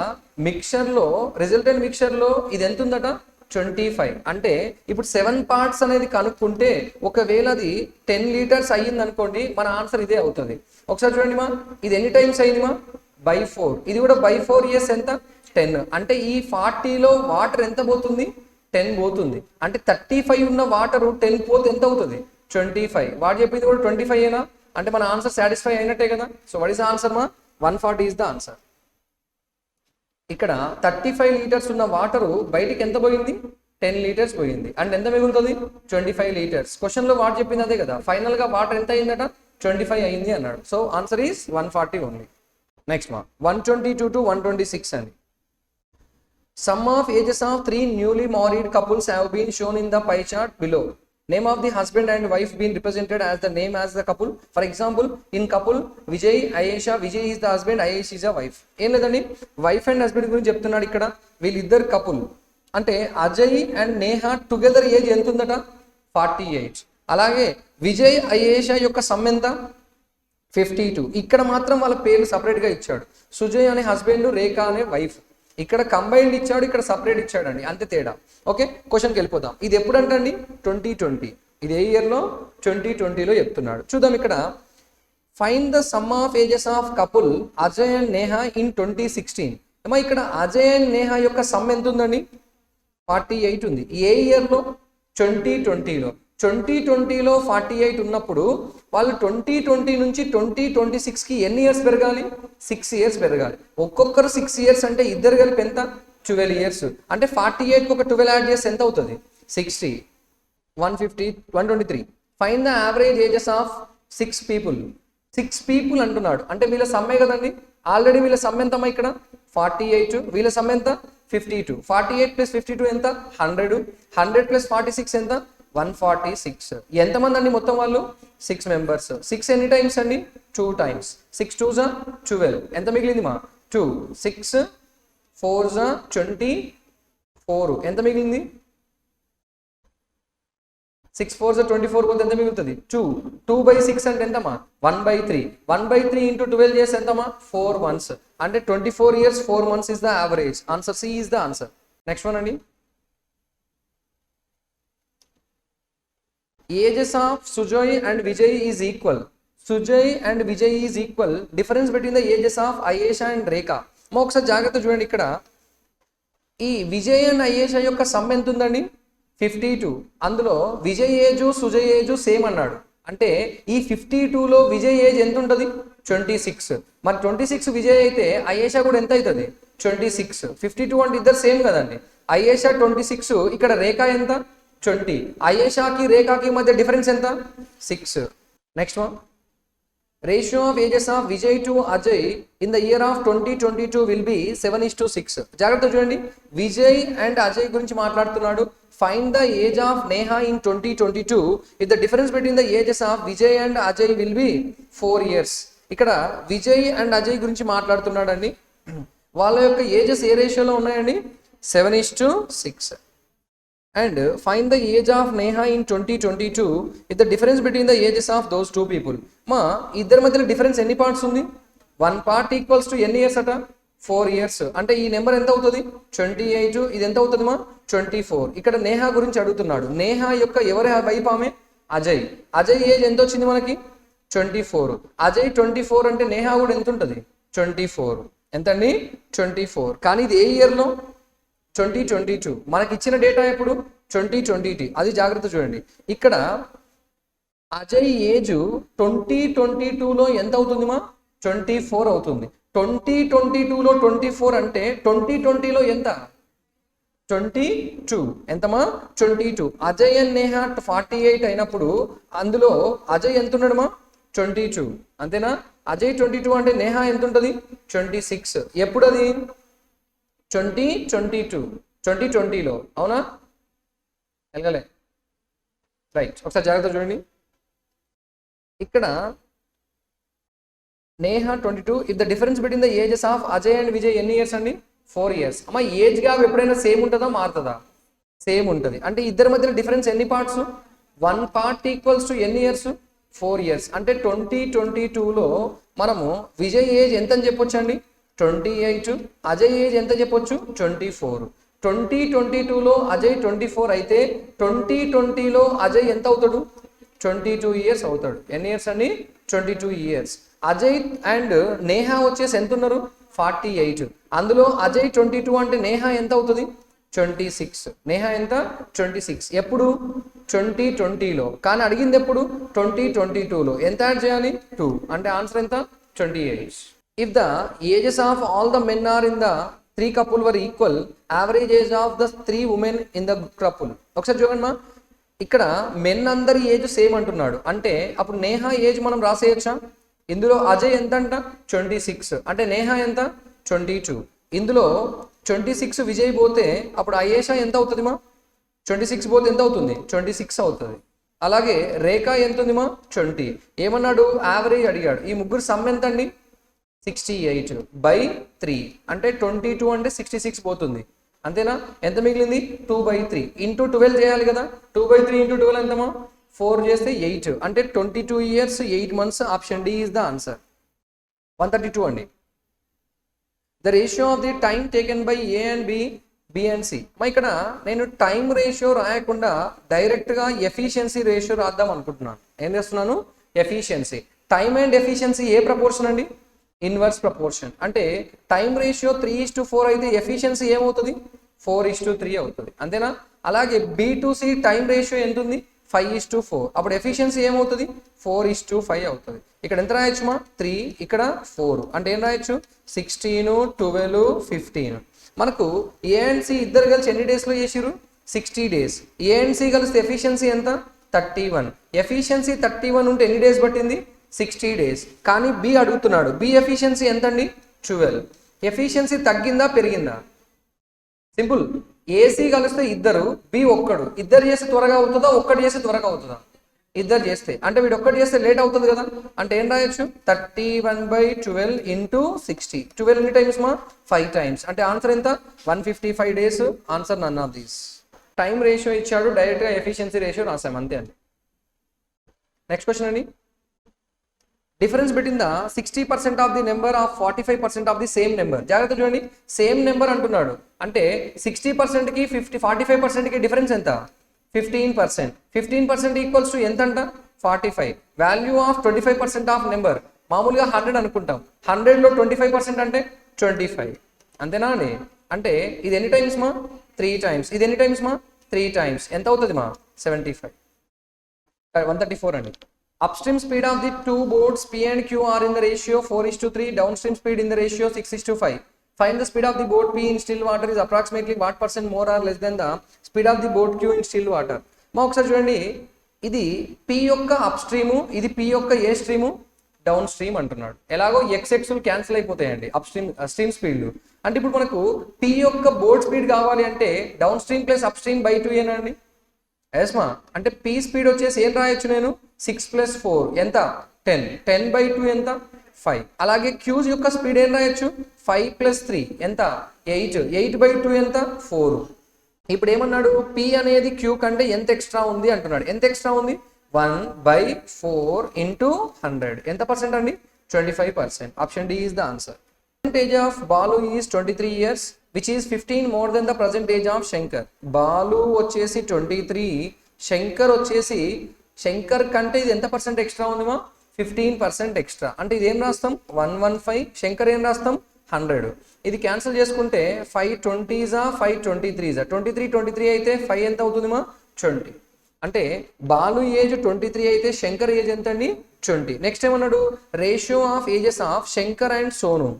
మిక్చర్లో, రిజల్టెంట్ మిక్చర్లో ఇది ఎంత ఉందట? 25. అంటే ఇప్పుడు 7 పార్ట్స్ అనేది కనుక్కుంటే ఒకవేళ అది 10 లీటర్స్ అయ్యింది అనుకోండి, మన ఆన్సర్ ఇదే అవుతుంది. ఒకసారి చూడండి మా, ఇది ఎన్ని టైమ్స్ అయింది మా? by 4. ఇది కూడా by 4 ఇయర్స్ ఎంత? 10. అంటే ఈ 40లో వాటర్ ఎంత పోతుంది? 10 పోతుంది. అంటే 35 ఉన్న వాటర్ 10 పోతే ఎంత అవుతుంది? 25. వాడు చెప్పింది కూడా 25 ఏనా? అంటే మన ఆన్సర్ సాటిస్ఫై అయినట్టే కదా. సో వాట్ ఈస్ ఆన్సర్ మా? 140 ఈస్ ద ఆన్సర్. ఇక్కడ 35 లీటర్స్ ఉన్న వాటరు బయటికి ఎంత పోయింది? 10 లీటర్స్ పోయింది. అండ్ ఎంత మిగులుతుంది? 25 లీటర్స్. క్వశ్చన్లో వాడు చెప్పింది అదే కదా. ఫైనల్గా వాటర్ ఎంత అయిందట? 25 అయింది అన్నాడు. So answer is 140 only. Next మా 122 to 126 అండి. Sum of ages of 3 newly married couples have been shown in the pie chart below. Name of the husband and wife being represented as the name as the couple. For example, in couple Vijay, Ayesha, Vijay is the husband, Ayesha is a wife. ఏం లేదండి, wife and husband గురించి చెప్తున్నాడు ఇక్కడ. వీళ్ళిద్దరు couple. అంటే Ajay and Neha together age ఎంత ఉందట? 48. అలాగే విజయ్ అయేషా యొక్క సమ్ ఎంత? 52. ఇక్కడ మాత్రం వాళ్ళ పేర్లు సపరేట్గా ఇచ్చాడు. సుజయ్ అనే హస్బెండ్, రేఖ అనే వైఫ్. ఇక్కడ కంబైన్డ్ ఇచ్చాడు, ఇక్కడ సపరేట్ ఇచ్చాడండి, అంతే తేడా. ఓకే, క్వశ్చన్కి వెళ్ళిపోదాం. ఇది ఎప్పుడంటండి? 2020. ఇది ఏ ఇయర్లో? 2020లో చెప్తున్నాడు. చూద్దాం ఇక్కడ. Find the sum of ages of couple Ajay and Neha in 2016. ఏమో ఇక్కడ అజయ్ అండ్ నేహ యొక్క సమ్ ఎంత ఉందండి? 48 ఉంది. ఏ ఇయర్లో? 2020లో. 2020లో 48 ఉన్నప్పుడు వాళ్ళు 2020 నుంచి 2026కి ఎన్ని ఇయర్స్ పెరగాలి? 6 ఇయర్స్ పెరగాలి. ఒక్కొక్కరు 6 ఇయర్స్ అంటే ఇద్దరు కలిపి ఎంత? 12 ఇయర్స్. అంటే 48కి ఒక 12 యాడ్ చేస్తే ఎంత అవుతుంది? 60. 150, 123. Find the average ages of 6 people. 6 people అంటున్నాడు. అంటే వీళ్ళ సమ్మే కదండి. ఆల్రెడీ వీళ్ళ సమ్ ఎంతమ్మా ఇక్కడ? 48. వీళ్ళ సమ్ ఎంత? 52. 48 + 52 ఎంత? 100. 100 + 46 ఎంత? 146. ఎంతమంది అండి మొత్తం వాళ్ళు? 6 మెంబర్స్. 6 ఎన్ని టైమ్స్ అండి? 2 టైమ్స్. 6 2s 12. ఎంత మిగిలింది మా? 2. 6 4s 24. ఎంత మిగిలింది? 6 4s 24 పోతే ఎంత మిగులుతుంది? 2. 2/6 అంటే ఎంతమా? 1/3. 1/3 into 12 చేస్తే ఎంతమా? 4 months. అంటే 24 years 4 months is the average. Answer C is the answer. Next one అండి. Ages of Sujay and Vijay is equal. Sujay and Vijay is equal. Difference between the ages of Ayesha and Rekha. ఒకసారి జాగ్రత్త చూడండి. ఇక్కడ ఈ Vijay and Ayesha యొక్క some ఎంత ఉందండి? 52. అందులో Vijay age Sujay age same అన్నాడు. అంటే ఈ 52లో విజయ్ ఏజ్ ఎంత ఉంటుంది? 26. మరి 26 విజయ్ అయితే అయేషా కూడా ఎంత అవుతుంది? 26. 52 అంటే ఇద్దరు సేమ్ కదండి. అయేషా 26. ఇక్కడ రేఖ ఎంత? 20. అయేషాకి రేఖాకి మధ్య డిఫరెన్స్ ఎంత? 6. Next one. Ratio of ages of Vijay to Ajay in the year of 2022 will be 7:6. జాగ్రత్త చూడండి. విజయ్ అండ్ అజయ్ గురించి మాట్లాడుతున్నాడు. Find the age of Neha in 2022 if the difference between the ages of Vijay and Ajay will be 4 years. ఇక్కడ Vijay and Ajay గురించి మాట్లాడుతున్నాడు అండి. వాళ్ళ యొక్క ఏజెస్ ఏ రేషియోలో ఉన్నాయండి? 7:6. and find the age of Neha in 2022 with the difference between the ages of those two people. మా ఇద్దరి మధ్యలో డిఫరెన్స్ ఎన్ని పార్ట్స్ ఉంది? 1 part ఈక్వల్స్ టు ఎన్ని ఇయర్స్ అట? 4 years. అంటే ఈ నెంబర్ ఎంత అవుతుంది? 28. ఇది ఎంత అవుతుంది మా? 24. ఇక్కడ నేహా గురించి అడుగుతున్నాడు. నేహా యొక్క ఎవరి వైపు ఆమె? అజయ్. అజయ్ ఏజ్ ఎంత వచ్చింది మనకి? 24. అజయ్ 24 అంటే నేహా కూడా ఎంత ఉంటుంది? 24. ఎంత అండి? 24. కానీ ఇది ఏ ఇయర్లో? 2022. మనకి ఇచ్చిన డేటా ఎప్పుడు? 2022. అది జాగ్రత్త చూడండి. ఇక్కడ అజయ్ ఏజ్ 2022లో ఎంత అవుతుంది మా? 24 అవుతుంది. 2022లో 24 అంటే 2020లో ఎంత? 22. ఎంతమా? 22. అజయ్ అండ్ నేహా 48 అయినప్పుడు అందులో అజయ్ ఎంత ఉన్నాడమా? 22. అంతేనా? అజయ్ 22 అంటే నేహా ఎంత ఉంటుంది? 26. ఎప్పుడు అది? 2020లో. అవునా? వెళ్ళగలే రైట్. ఒకసారి జాగ్రత్త చూడండి. ఇక్కడ Neha 22. If the difference between the ages of Ajay and Vijay ఎన్ని ఇయర్స్ అండి? 4 years. అమ్మ ఏజ్ గ్యాప్ ఎప్పుడైనా సేమ్ ఉంటుందా మారుతుందా? సేమ్ ఉంటుంది. అంటే ఇద్దరి మధ్యలో డిఫరెన్స్ ఎన్ని పార్ట్స్? 1 part ఈక్వల్స్ టు ఎన్ని ఇయర్స్? 4 years. అంటే 2022లో మనము విజయ్ ఏజ్ ఎంత అని చెప్పొచ్చు అండి? 28. అజయ్ ఏజ్ ఎంత చెప్పొచ్చు? 24. 2022లో అజయ్ 24 అయితే 2020లో అజయ్ ఎంత అవుతాడు? 22 years అవుతాడు. ఎన్ని ఇయర్స్ అండి? 22 years. అజయ్ అండ్ నేహా వచ్చేసి ఎంత ఉన్నారు? 48. అందులో అజయ్ 22 అంటే నేహా ఎంత అవుతుంది? 26. నేహా ఎంత? 26. ఎప్పుడు? 2020లో. కానీ అడిగింది ఎప్పుడు? 2022లో. ఎంత యాడ్ చేయాలి? 2. అంటే ఆన్సర్ ఎంత? 28. If the ages of all the men are in the 3 couple were equal, average age of the 3 women in the couple. ఒకసారి చూడండి మా. ఇక్కడ మెన్ అందరి ఏజ్ సేమ్ అంటున్నాడు. అంటే అప్పుడు నేహా ఏజ్ మనం రాసేయచ్చా? ఇందులో అజయ్ ఎంత అంట? 26. అంటే నేహా ఎంత? 22. ఇందులో 26 విజయ్ పోతే అప్పుడు అయేషా ఎంత అవుతుంది మా? 26 పోతే ఎంత అవుతుంది? 26 అవుతుంది. అలాగే రేఖ ఎంత ఉంది మా? 20. ఏమన్నాడు? యావరేజ్ అడిగాడు. ఈ ముగ్గురు సమ్ ఎంత అండి? 68/3. అంటే 22 అంటే 66 పోతుంది. అంతేనా? ఎంత మిగిలింది? 2/3. ఇంటూ 12 చేయాలి కదా. 2/3 ఇంటూ 12 ఎంతమా? 4 చేస్తే 8. అంటే 22 years 8 months. Option D is the answer. 132 అండి. The ratio of the time taken by A and B and C. మా ఇక్కడ నేను టైం రేషియో రాయకుండా డైరెక్ట్గా ఎఫిషియన్సీ రేషియో రాద్దాం అనుకుంటున్నాను. ఏం చేస్తున్నాను? ఎఫిషియన్సీ. టైం అండ్ ఎఫిషియన్సీ ఏ ప్రపోర్షన్ అండి? Inverse proportion. అంటే టైం రేషియో 3:4 అయితే ఎఫిషియన్సీ ఏమవుతుంది? 4:3 అవుతుంది. అంతేనా? అలాగే B2C టైం రేషియో ఎంత ఉంది? 5:4. అప్పుడు ఎఫిషియన్సీ ఏమవుతుంది? 4:5 అవుతుంది. ఇక్కడ ఎంత రాయొచ్చు మా? 3. ఇక్కడ 4. అంటే ఏం రాయొచ్చు? 16, 12, 15. మనకు ఏ అండ్ సి ఇద్దరు కలిసి ఎన్ని డేస్లో చేసిరు? 60 days. ఏ అండ్ సి కలిస్తే ఎఫిషియన్సీ ఎంత? 31. ఎఫిషియన్సీ 31 ఉంటే ఎన్ని డేస్ పట్టింది? 60 days. కానీ బి అడుగుతున్నాడు. బి ఎఫిషియన్సీ ఎంత అండి? 12. ఎఫిషియన్సీ తగ్గిందా పెరిగిందా? సింపుల్. ఏసీ కలిస్తే ఇద్దరు, బి ఒక్కడు. ఇద్దరు చేస్తే త్వరగా అవుతుందా? ఒక్కటి చేస్తే త్వరగా అవుతుందా? ఇద్దరు చేస్తే. అంటే వీడు ఒక్కటి చేస్తే లేట్ అవుతుంది కదా. అంటే ఏం రాయొచ్చు? 31/12 ఇంటూ 60. 12 ఎన్ని టైమ్స్ మా? 5 times. అంటే ఆన్సర్ ఎంత? 155 days. Answer none of these. Time ratio ఇచ్చాడు, డైరెక్ట్గా ఎఫిషియన్సీ రేషియో రాసాం అంతే అండి. నెక్స్ట్ క్వశ్చన్ అండి. Difference between the 60% of the number of 45% of the same number. జాగ్రత్త చూడండి. సేమ్ నెంబర్ అంటున్నాడు. అంటే 60%కి 45%కి డిఫరెన్స్ ఎంత? 15%. 15% ఈక్వల్స్ టు ఎంత అంట? 45. Value of 25% of number. మామూలుగా 100 అనుకుంటాం. 100లో 25% అంటే 25. అంతేనా అండి? అంటే ఇది ఎన్ని టైమ్స్ మా? 3 times. ఇది ఎన్ని టైమ్స్ మా? 3 times. ఎంత అవుతుంది మా? 75. 134 అండి. Upstream speed of the two boats P and Q are in the ratio 4:3. Downstream speed in the ratio 6:5. Find the speed of the boat P in still water is approximately what % more or less than the speed of the boat Q in still water. మా ఒకసారి చూడండి. ఇది P యొక్క up stream, ఇది P యొక్క ఏ stream? Down stream అంటున్నాడు. ఎలాగో ఎక్స్ఎక్స్లు cancel అయిపోతాయండి స్ట్రీమ్ స్పీడ్లు. అంటే ఇప్పుడు మనకు P యొక్క బోట్ స్పీడ్ కావాలి అంటే down stream plus up stream by 2 ఏనా అండి? ఎస్మా. అంటే P స్పీడ్ వచ్చేసి ఏం రాయొచ్చు నేను? 6 + 4 ఎంత? 10. 10/2 ఎంత? 5. అలాగే క్యూజ్ యొక్క స్పీడ్ ఏం రాయొచ్చు? 5 + 3 ఎంత? 8. 8/2 ఎంత? 4. ఇప్పుడు ఏమన్నాడు, పి అనేది క్యూ కంటే ఎంత ఎక్స్ట్రా ఉంది అంటున్నాడు. ఎంత ఎక్స్ట్రా ఉంది? 1/4 ఇంటూ 100. ఎంత పర్సెంట్ అండి? 25%. Option D is the answer. Percentage of Balu is 23 years, which is 15 more than the present age of Shankar. Balu వచ్చేసి 23, శంకర్ వచ్చేసి, శంకర్ కంటే ఇది ఎంత పర్సెంట్ ఎక్స్ట్రా ఉందిమా? 15% ఎక్స్ట్రా. అంటే ఇది ఏం రాస్తాం? 115. శంకర్ ఏం రాస్తాం? 100. ఇది క్యాన్సిల్ చేసుకుంటే 5 20s 5 23s 23 అయితే 5 ఎంత అవుతుందిమా? 20. అంటే బాలు ఏజ్ 23 అయితే శంకర్ ఏజ్ ఎంత అండి? 20. నెక్స్ట్ ఏమన్నాడు? Ratio of ages of Shankar and Sonu.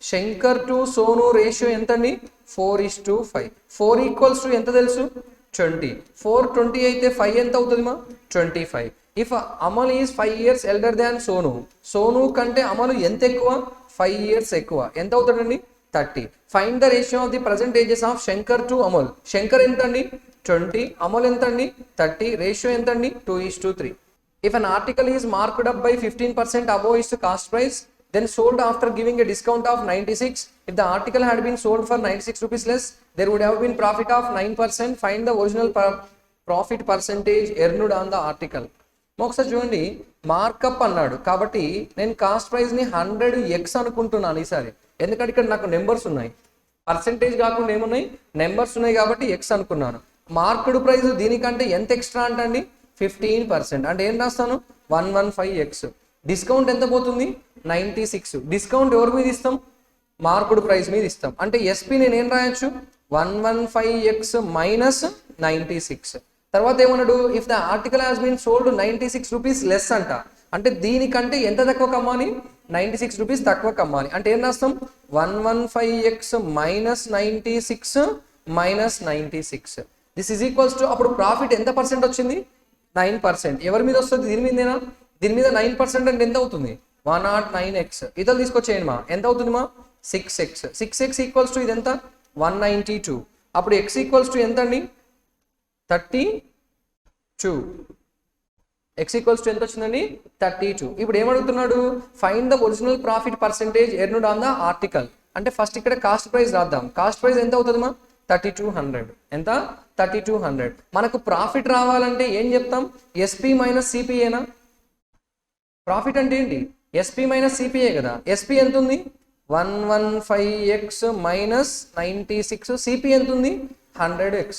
Shankar to Sonu ratio ఎంత అండి? 4:5. 4 ఈక్వల్స్ టు ఎంత తెలుసు? 20. 4 20 అయితే 5 ఎంత అవుతుందిమా? 25. If Amal is 5 years elder than Sonu, Sonu కంటే అమలు ఎంత ఎక్కువ? 5 years ఎక్కువ. ఎంత అవుతాడండి? 30. Find the ratio of the present ages of Shankar to Amal. Shankar ఎంత అండి? 20. అమల్ ఎంత అండి? 30. రేషియో ఎంత అండి? 2:3. If an article is marked up by 15% above its cost price, then sold after giving a discount of 96. If the article had been sold for 96 rupees less, there would have been profit of 9%. Find the original profit percentage earned on the article. ఒకసారి చూడండి, markup అన్నాడు కాబట్టి నేను cost price ని 100x అనుకుంటున్నాను ఈసారి. ఎందుకంటే ఇక్కడ నాకు నెంబర్స్ ఉన్నాయి, పర్సెంటేజ్ కాకుండా ఏమున్నాయి? నెంబర్స్ ఉన్నాయి కాబట్టి ఎక్స్ అనుకున్నాను. మార్క్డ్ ప్రైస్ దీనికంటే ఎంత ఎక్స్ట్రా అంటండి? 15%. అంటే ఏం రాస్తాను? 115x. డిస్కౌంట్ ఎంత పోతుంది? 96. డిస్కౌంట్ ఎవరి మీద ఇస్తాం? మార్క్డ్ ప్రైస్ మీద ఇస్తాం. అంటే ఎస్పీ నేను ఏం రాయొచ్చు? 115x minus 96. తర్వాత ఏమన్నాడు? If the article has been sold 96 rupees less అంట. అంటే దీనికంటే ఎంత తక్కువ కమ్మాలి? 96 రూపీస్ తక్కువ కమ్మాలి. అంటే ఏం రాస్తాం? 115x minus 96 minus 96. This is equals to, అప్పుడు ప్రాఫిట్ ఎంత పర్సెంట్ వచ్చింది? 9%. ఎవరి మీద వస్తుంది? దీని మీదేనా? దీని మీద 9% అంటే ఎంత అవుతుంది? 109x. ఇతలు తీసుకొచ్చేయండి మా. ఎంత అవుతుంది మా? 6x. 6x ఈక్వల్స్ టు ఇది ఎంత? 192. అప్పుడు x ఈక్వల్స్ టు ఎంత అండి? 32. x ఈక్వల్స్ టు ఎంత వచ్చిందండి? 32. ఇప్పుడు ఏమడుగుతున్నాడు? Find the original profit percentage earned on the article. అంటే ఫస్ట్ ఇక్కడ కాస్ట్ ప్రైస్ రాద్దాం. కాస్ట్ ప్రైస్ ఎంత అవుతుంది మా? 3200. ఎంత? 3200. మనకు ప్రాఫిట్ రావాలంటే ఏం చెప్తాం? SP minus సిపిఏనా? ప్రాఫిట్ అంటే ఏంటి? ఎస్పీ మైనస్ సిపిఏ కదా. ఎస్పీ ఎంత ఉంది? 115x minus 96. సిపి ఎంత ఉంది? 100x.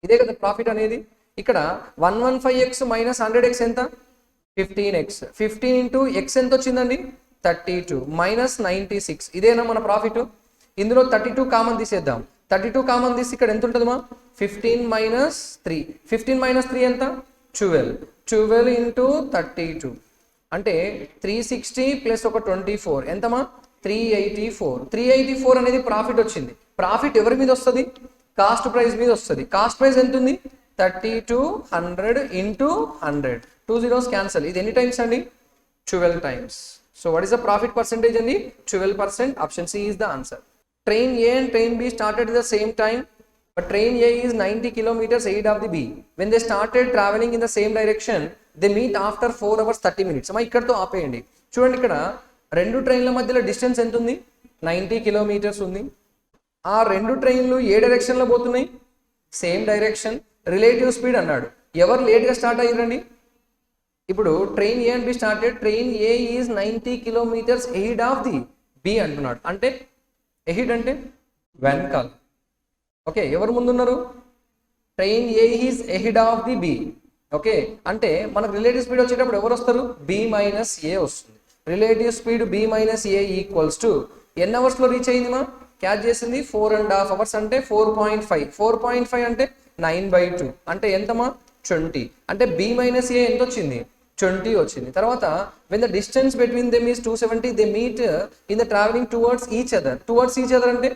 ఇదే కదా ప్రాఫిట్ అనేది. ఇక్కడ 115x మైనస్ 100x ఎంత? 15x. 15 ఇంటూ ఎక్స్ ఎంత వచ్చిందండి? 32 మైనస్ 96. ఇదేనా మన ప్రాఫిట్? ఇందులో 32 కామన్ తీసేద్దాం. 32 కామన్ తీసి ఇక్కడ ఎంత ఉంటుందమ్మా? 15 మైనస్ 3. 15 మైనస్ 3 ఎంత? 12. 12 ఇంటూ 32 అంటే 360 ప్లస్ ఒక 24 ఎంతమా? 384. 384 అనేది ప్రాఫిట్ వచ్చింది. ప్రాఫిట్ ఎవరి మీద వస్తుంది? కాస్ట్ ప్రైస్ మీద వస్తుంది. కాస్ట్ ప్రైస్ ఎంత ఉంది? 3200 ఇంటూ 100. 2 zeros cancel. ఇది ఎన్ని టైమ్స్ అండి? 12 times. So what is the profit percentage అండి? 12%. Option C is the answer. Train A and train B started at the same time, but train A is 90 kilometers ahead of the B. When they started traveling in the same direction, they meet after 4 hours 30 minutes. అమ్మా ఇక్కడతో ఆపేయండి. చూడండి, ఇక్కడ రెండు ట్రైన్ల మధ్యలో distance ఎంత ఉంది? 90 kilometres ఉంది. ఆ రెండు ట్రైన్లు ఏ డైరెక్షన్లో పోతున్నాయి? Same direction. రిలేటివ్ స్పీడ్ అన్నాడు. ఎవరు లేట్గా స్టార్ట్ అయ్యారండి? ఇప్పుడు train A and B started. Train A is 90 kilometers ahead of the B అంటున్నాడు. అంటే ఎహిడ్ అంటే వెనకాల. ఓకే, ఎవరు ముందున్నారు? Train A is ahead of the B. Okay, అంటే మనకు రిలేటివ్ స్పీడ్ వచ్చేటప్పుడు ఎవరు వస్తారు? బి మైనస్ ఏ వస్తుంది. Relative speed B minus A equals to ఎన్ని అవర్స్లో రీచ్ అయింది మా? క్యాచ్ చేసింది 4.5 hours అంటే 4.5. 4.5 అంటే 9/2 అంటే ఎంతమా? 20. అంటే బి మైనస్ ఏ ఎంత వచ్చింది? 20 వచ్చింది. తర్వాత when the distance between them is 270, they meet in the traveling towards each other. Towards each other అంటే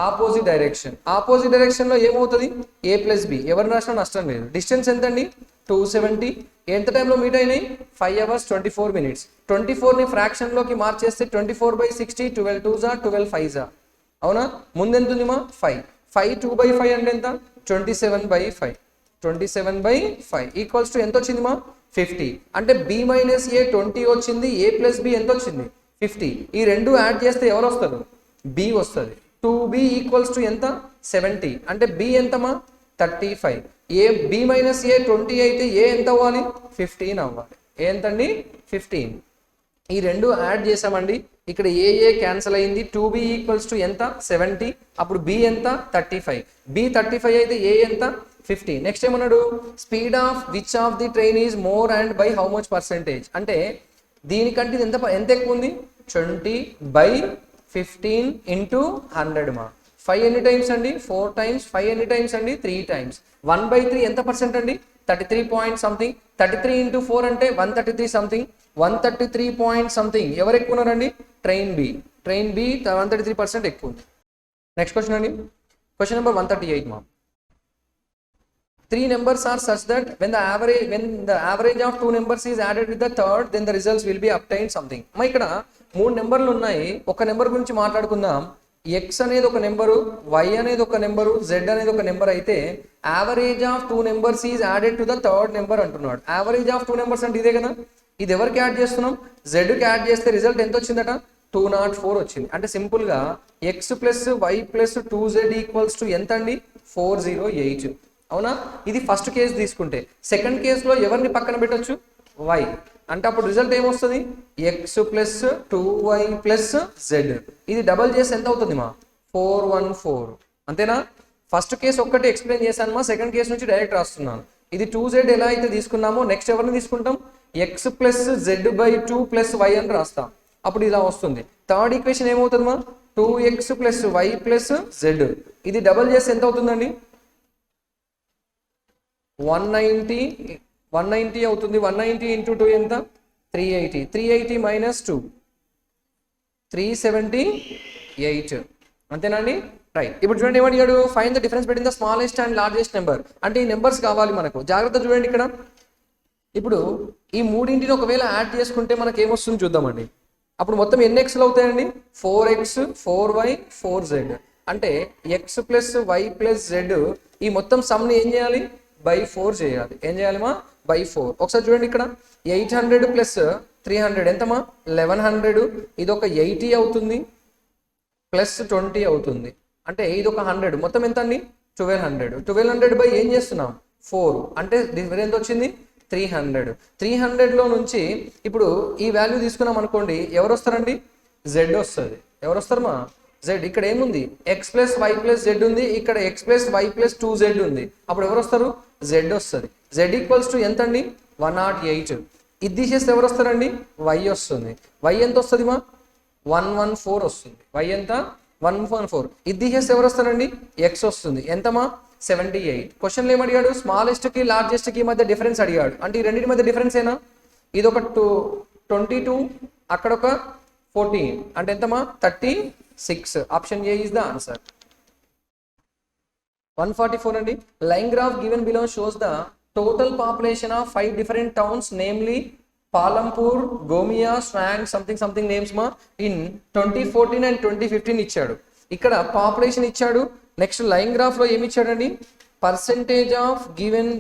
ఆపోజిట్ డైరెక్షన్. ఆపోజిట్ డైరెక్షన్ లో ఏమవుతుంది? ఏ ప్లస్ బి. ఎవరు రాసినా నష్టం లేదు. డిస్టెన్స్ ఎంత అండి? 270. ఎంత టైంలో మీట్ అయినాయి? 5 hours 24 minutes. 24ని ఫ్రాక్షన్ లోకి మార్చేస్తే 24/60. 12 2s 12 5s. అవునా? ముందు ఎంత ఉంది మా? 5. 5 2/5 అంటే ఎంత? 27/5. 27/5 ఈక్వల్స్ టు ఎంత వచ్చింది మా? 50. అంటే బి మైనస్ ఏ 20 వచ్చింది. ఏ ప్లస్ బి ఎంత వచ్చింది? 50. ఈ రెండు యాడ్ చేస్తే ఎవరు వస్తారు? బి వస్తుంది. 2b ఈక్వల్స్ టు ఎంత? 70. అంటే బి ఎంతమా? 35. ఏ బి మైనస్ ఏ 20 అయితే ఏ ఎంత అవ్వాలి 15 అవ్వాలి. ఏ ఎంత అండి 15. ఈ రెండు యాడ్ చేసామండి. ఇక్కడ ఏ క్యాన్సిల్ అయింది. 2b ఈక్వల్స్ టు ఎంత 70. అప్పుడు b ఎంత 35. b 35 అయితే ఏ ఎంత 50. నెక్స్ట్ ఏమన్నాడు speed of which of the train is more and by how much percentage. అంటే దీనికంటే ఇది ఎంత ఎక్కువ ఉంది 20/15 ఇంటూ 100 మా. 5 ఎన్ని టైమ్స్ అండి 4 టైమ్స్. 5 ఎన్ని టైమ్స్ అండి 3 టైమ్స్. 1/3 ఎంత పర్సెంట్ అండి 33 పాయింట్ సంథింగ్. 33 ఇంటూ 4 అంటే 133 సంథింగ్. 133 point something. ఎవరు ఎక్కువ ఉన్నారండి ట్రైన్ బి. 133% ఎక్కువ ఉంది. నెక్స్ట్ క్వశ్చన్ అండి క్వశ్చన్ నెంబర్ 138 మా. 3 numbers are such that when the average of 2 numbers is added with the third, then the results will be obtained something. మా ఇక్కడ 3 నెంబర్లు ఉన్నాయి. ఒక నెంబర్ గురించి మాట్లాడుకుందాం. x అనేది ఒక నెంబరు, y అనేది ఒక నెంబరు, z అనేది ఒక నెంబర్ అయితే average of 2 numbers is added to the third number అంటున్నాడు. యావరేజ్ ఆఫ్ 2 నెంబర్స్ అంటే ఇదే కదా. ఇది ఎవరికి యాడ్ చేస్తున్నాం z కి యాడ్ చేస్తే రిజల్ట్ ఎంత వచ్చిందట 204 వచ్చింది. అంటే సింపుల్ గా x plus y plus 2z equals to ఎంత అండి 408. అవునా. ఇది ఫస్ట్ కేసు తీసుకుంటే. సెకండ్ కేసులో ఎవరిని పక్కన పెట్టొచ్చు y. అంటే అప్పుడు రిజల్ట్ ఏమొస్తుంది x plus 2y plus z. ఇది డబల్ చేసి ఎంత అవుతుంది మా 414. అంతేనా. ఫస్ట్ కేసు ఒక్కటి ఎక్స్ప్లెయిన్ చేశాను మా. సెకండ్ కేసు నుంచి డైరెక్ట్ రాస్తున్నాను. ఇది 2z ఎలా అయితే తీసుకున్నామో నెక్స్ట్ ఎవరిని తీసుకుంటాం x plus z/2 plus y అని రాస్తాం. అప్పుడు ఇలా వస్తుంది. థర్డ్ ఈక్వేషన్ ఏమవుతుంది మా 2x plus y plus z. ఇది డబల్ చేసి ఎంత అవుతుందండి 190 అవుతుంది. 190 ఇంటూ 2 ఎంత 380. 380 మైనస్ 2 378. అంతేనండి రైట్. ఇప్పుడు చూడండి ఏమడిగాడు find the difference between the smallest and largest number. అంటే ఈ నెంబర్స్ కావాలి మనకు. జాగ్రత్త చూడండి ఇక్కడ. ఇప్పుడు ఈ మూడింటిని ఒకవేళ యాడ్ చేసుకుంటే మనకి ఏమొస్తుంది చూద్దామండి. అప్పుడు మొత్తం ఎన్ని ఎక్స్లు అవుతాయండి 4x 4y 4z. అంటే x plus y plus z ఈ మొత్తం సమ్ని ఏం చేయాలి బై 4 చేయాలి. ఏం చేయాలి మా బై 4. ఒకసారి చూడండి ఇక్కడ 800 ప్లస్ 300 ఎంతమా 1100. ఇది ఒక 80 అవుతుంది ప్లస్ 20 అవుతుంది. అంటే ఇది ఒక 100 మొత్తం ఎంత అండి 1200 బై ఏం చేస్తున్నాం 4. అంటే ఎంత వచ్చింది 300. 300లో నుంచి ఇప్పుడు ఈ వాల్యూ తీసుకున్నాం అనుకోండి ఎవరు వస్తారండి z వస్తుంది. ఎవరు వస్తారు మా z. ఇక్కడ ఏముంది x plus y plus z ఉంది. ఇక్కడ x plus y plus 2z ఉంది. అప్పుడు ఎవరు వస్తారు z వస్తుంది. z ఈక్వల్స్ టు ఎంత అండి 108. ఇది తీసేస్తే ఎవరు వస్తారండి y వస్తుంది. y ఎంత వస్తుంది మా 114 వస్తుంది. y ఎంత 114. ఇది తీసేస్తే ఎవరు వస్తారండి x వస్తుంది. ఎంతమా 78. క్వశ్చన్లో ఏమడిగాడు స్మాలెస్ట్ కి లార్జెస్ట్ కి మధ్య డిఫరెన్స్ అడిగాడు. అంటే ఈ రెండింటి మధ్య డిఫరెన్స్ ఏనా. ఇది ఒక 22 అక్కడ ఒక 14 అంటే ఎంతమా 36. Option A is the answer. 144 అండి. Line graph given below shows the total population of 5 different towns namely Palampur, Gomia, Swang something names మా ఇన్ 2014 అండ్ 2015 ఇచ్చాడు. ఇక్కడ పాపులేషన్ ఇచ్చాడు. నెక్స్ట్ లైన్ గ్రాఫ్ లో ఏమి ఇచ్చాడండి percentage of given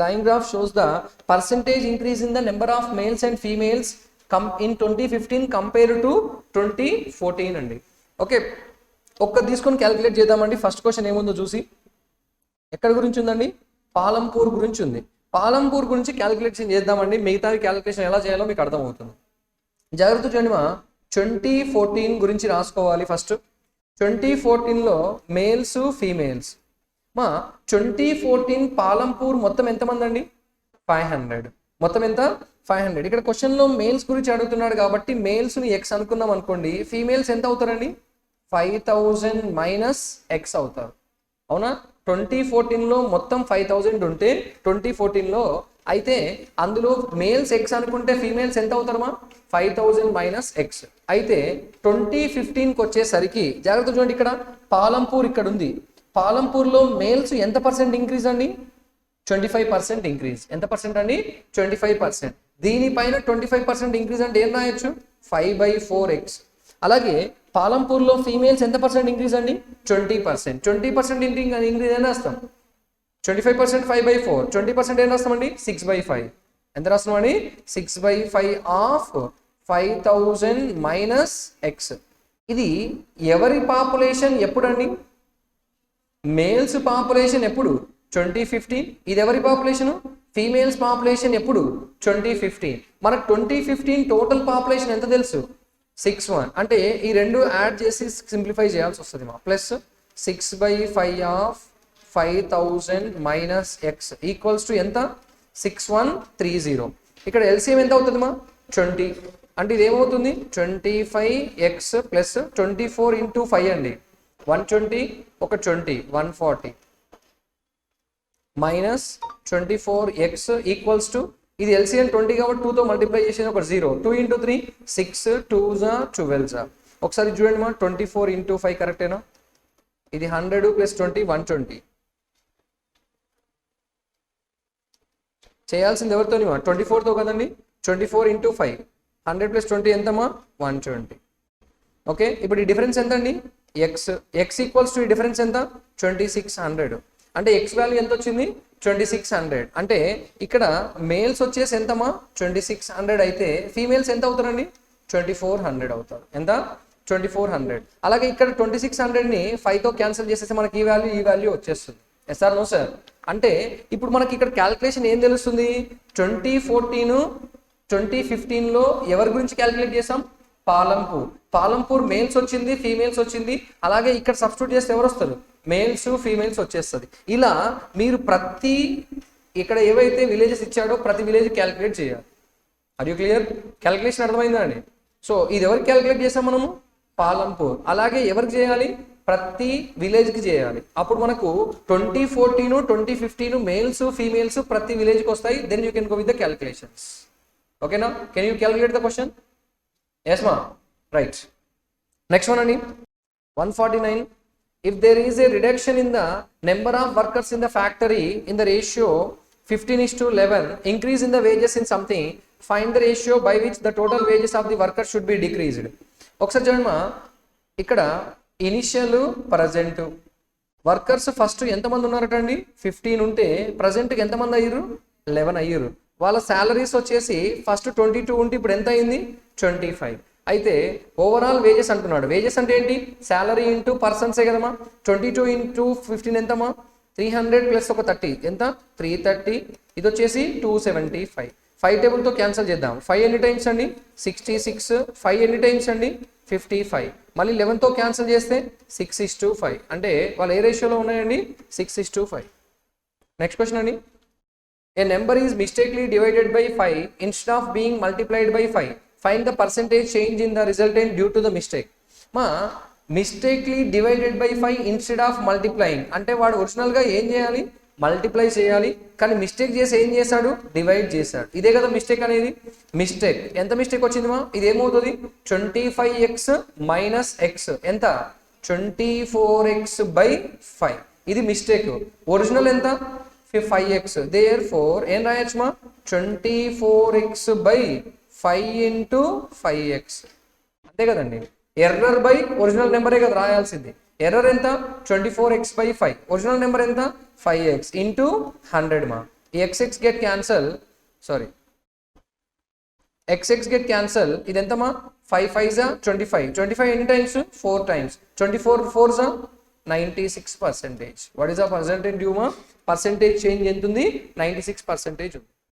line graph shows the percentage increase in the number of males and females in 2015 compare to 2014 అండి. Okay ఒక్క తీసుకొని క్యాలిక్యులేట్ చేద్దామండి. ఫస్ట్ క్వశ్చన్ ఏముందో చూసి. ఎక్కడ గురించి ఉందండి పాలంపూర్ గురించి ఉంది. పాలంపూర్ గురించి క్యాలిక్యులేషన్ చేద్దామండి. మిగతావి క్యాలిక్యులేషన్ ఎలా చేయాలో మీకు అర్థమవుతుంది. జాగ్రత్త చూడండి మా 2014 గురించి రాసుకోవాలి. ఫస్ట్ 2014లో మేల్స్ ఫీమేల్స్ మా 2014 పాలంపూర్ మొత్తం ఎంతమంది అండి 500. మొత్తం ఎంత 500. ఇక్కడ క్వశ్చన్లో మేల్స్ గురించి అడుగుతున్నాడు కాబట్టి మేల్స్ని x అనుకున్నాం అనుకోండి. ఫీమేల్స్ ఎంత అవుతారండి 5000 మైనస్ x అవుతారు. అవునా. 2014లో మొత్తం 5000 ఉంటే 2014లో అయితే అందులో మేల్స్ x అనుకుంటే ఫీమేల్స్ ఎంత అవుతారమ్మా 5000 మైనస్ x. అయితే 2015కి వచ్చేసరికి జాగ్రత్త చూడండి ఇక్కడ పాలంపూర్ ఇక్కడ ఉంది. పాలంపూర్లో మేల్స్ ఎంత పర్సెంట్ ఇంక్రీజ్ అండి 25% ఇంక్రీజ్. ఎంత పర్సెంట్ అండి 25%. దీనిపైన 25% ఇంక్రీజ్ అంటే ఏం రాయొచ్చు 5/4x. అలాగే పాలంపూర్లో ఫీమేల్స్ ఎంత పర్సెంట్ ఇంక్రీజ్ అండి 20%. 20% ఇంక్రీజ్ అని రాస్తాం. 25% 5/4. 20% ఏం రాస్తామండి 6/5. ఎంత రాస్తున్నామండి 6/5 ఆఫ్ 5000 మైనస్ x. ఇది ఎవరి పాపులేషన్ ఎప్పుడండి మేల్స్ పాపులేషన్ ఎప్పుడు 2015. ఇది ఎవరి పాపులేషన్? ఫీమేల్స్ పాపులేషన్ ఎప్పుడు 2015. మనకు 2015 టోటల్ పాపులేషన్ ఎంత తెలుసు? 61. అంటే ఈ రెండు యాడ్ చేసి సింప్లిఫై చేయాల్సి వస్తుంది మా. Plus 6/5 of 5000 minus X equals to ఎంత? 6130. ఇక్కడ ఎల్సిఎం ఎంత అవుతుంది మా? 20. అంటే ఇది ఏమవుతుంది? 25x ప్లస్ 24 ఇంటూ 5 అండి. 120 ఒక 20 140 మైనస్ 24x ఈక్వల్స్ టు, ఇది ఎల్సిఎం 20 కాబట్టి 2తో మల్టిప్లై చేసేది ఒక 0. 2 ఇంటూ 3 6 2 12. ఒకసారి చూడండి మా, 24 ఇంటూ 5 కరెక్టేనా? ఇది 100 ప్లస్ 20 120. చేయాల్సింది ఎవరితోని మా? 24తో కదండి. 24 ఇంటూ 5 100 ప్లస్ 20 ఎంతమ్మా? 120. ఓకే, ఇప్పుడు ఈ డిఫరెన్స్ ఎంత అండి? ఎక్స్ ఈక్వల్స్ టు ఈ డిఫరెన్స్ ఎంత? 2600. అంటే ఎక్స్ వాల్యూ ఎంత వచ్చింది? 2600. అంటే ఇక్కడ మేల్స్ వచ్చేసి ఎంతమా? 2600 అయితే ఫీమేల్స్ ఎంత అవుతారండి? 2400 అవుతారు. ఎంత? 2400. అలాగే ఇక్కడ 2600ని 5తో క్యాన్సిల్ చేసేస్తే మనకి ఈ వాల్యూ వచ్చేస్తుంది. Yes or no sir? అంటే ఇప్పుడు మనకి ఇక్కడ క్యాలిక్యులేషన్ ఏం తెలుస్తుంది? 2014 2015లో ఎవరి గురించి క్యాలిక్యులేట్ చేసాం? పాలంపూర్ మేల్స్ వచ్చింది, ఫీమేల్స్ వచ్చింది. అలాగే ఇక్కడ సబ్స్టిట్యూట్ చేస్తే ఎవరు వస్తారు? మేల్స్ ఫీమేల్స్ వచ్చేస్తుంది. ఇలా మీరు ప్రతి ఇక్కడ ఏవైతే విలేజెస్ ఇచ్చాడో ప్రతి విలేజ్ క్యాలిక్యులేట్ చేయాలి. Are you clear? క్యాలిక్యులేషన్ అర్థమైందా అండి? సో ఇది ఎవరికి క్యాలిక్యులేట్ చేసాం మనము? పాలంపూర్. అలాగే ఎవరికి చేయాలి? ప్రతి విలేజ్కి చేయాలి. అప్పుడు మనకు 2014 2015 మేల్స్ ఫీమేల్స్ ప్రతి విలేజ్కి వస్తాయి. Then you can go with the calculations. ఓకేనా? Can you calculate the question? Yes ma, right. Next one అండి 149. If there is a reduction in the number of workers in the factory in the ratio 15:11, increase in the wages in something, find the ratio by which the total wages of the workers should be decreased. ఒకసారి చూడండి మా, ఇక్కడ initial present workers first ఎంతమంది ఉన్నారట అండి? 15 ఉంటే ప్రజెంట్కి ఎంతమంది అయ్యారు? 11 అయ్యారు. వాళ్ళ శాలరీస్ వచ్చేసి ఫస్ట్ 22 ఉంటే ఇప్పుడు ఎంత అయింది? 25. అయితే ఓవరాల్ వేజెస్ అంటున్నాడు. వేజెస్ అంటే ఏంటి? శాలరీ ఇంటూ పర్సన్సే కదమ్మా. 22 ఇంటూ 15 ఎంతమ్మా? 300 ప్లస్ ఒక 30 ఎంత? 330. ఇది వచ్చేసి 275. 5 టేబుల్తో క్యాన్సిల్ చేద్దాం. 5 ఎన్ని టైమ్స్ అండి? 66. 5 ఎన్ని టైమ్స్ అండి? 55. మళ్ళీ 11తో క్యాన్సిల్ చేస్తే 6:5. అంటే వాళ్ళు ఏ రేషియోలో ఉన్నాయండి? 6:5. నెక్స్ట్ క్వశ్చన్ అండి. A number is mistakenly divided by 5 instead of being multiplied by 5. Find the percentage change in the resultant due to the mistake. మా mistakenly divided by 5 instead of multiplying అంటే వాడు ఒరిజినల్గా ఏం చేయాలి? మల్టిప్లై చేయాలి. కానీ mistake చేసి ఏం చేశాడు? డివైడ్ చేశాడు. ఇదే కదా మిస్టేక్ అనేది. మిస్టేక్ ఎంత మిస్టేక్ వచ్చిందిమా? ఇది ఏమవుతుంది? 25x మైనస్ ఎక్స్ ఎంత? 24x by 5. ఇది మిస్టేక్. ఒరిజినల్ ఎంత? 5x. Therefore ఏం రాయొచ్చు మా? 24x by 5 into 5x. అంతే కదండి. ఎర్రర్ బై ఒరిజినల్ నెంబరే కదా రాయాల్సింది. ఎర్రర్ ఎంత? 24x by 5. ఒరిజినల్ నెంబర్ ఎంత? 5x into 100 మా. ఈ xx get cancel, sorry, xx get cancel. ఇది ఎంత మా? 5 5s 25. 25 ఎన్ని times? 4 times. 24 4s 96%. What is the percentage due ma? Percentage change ఎంత ఉంది? 96% ఉంది.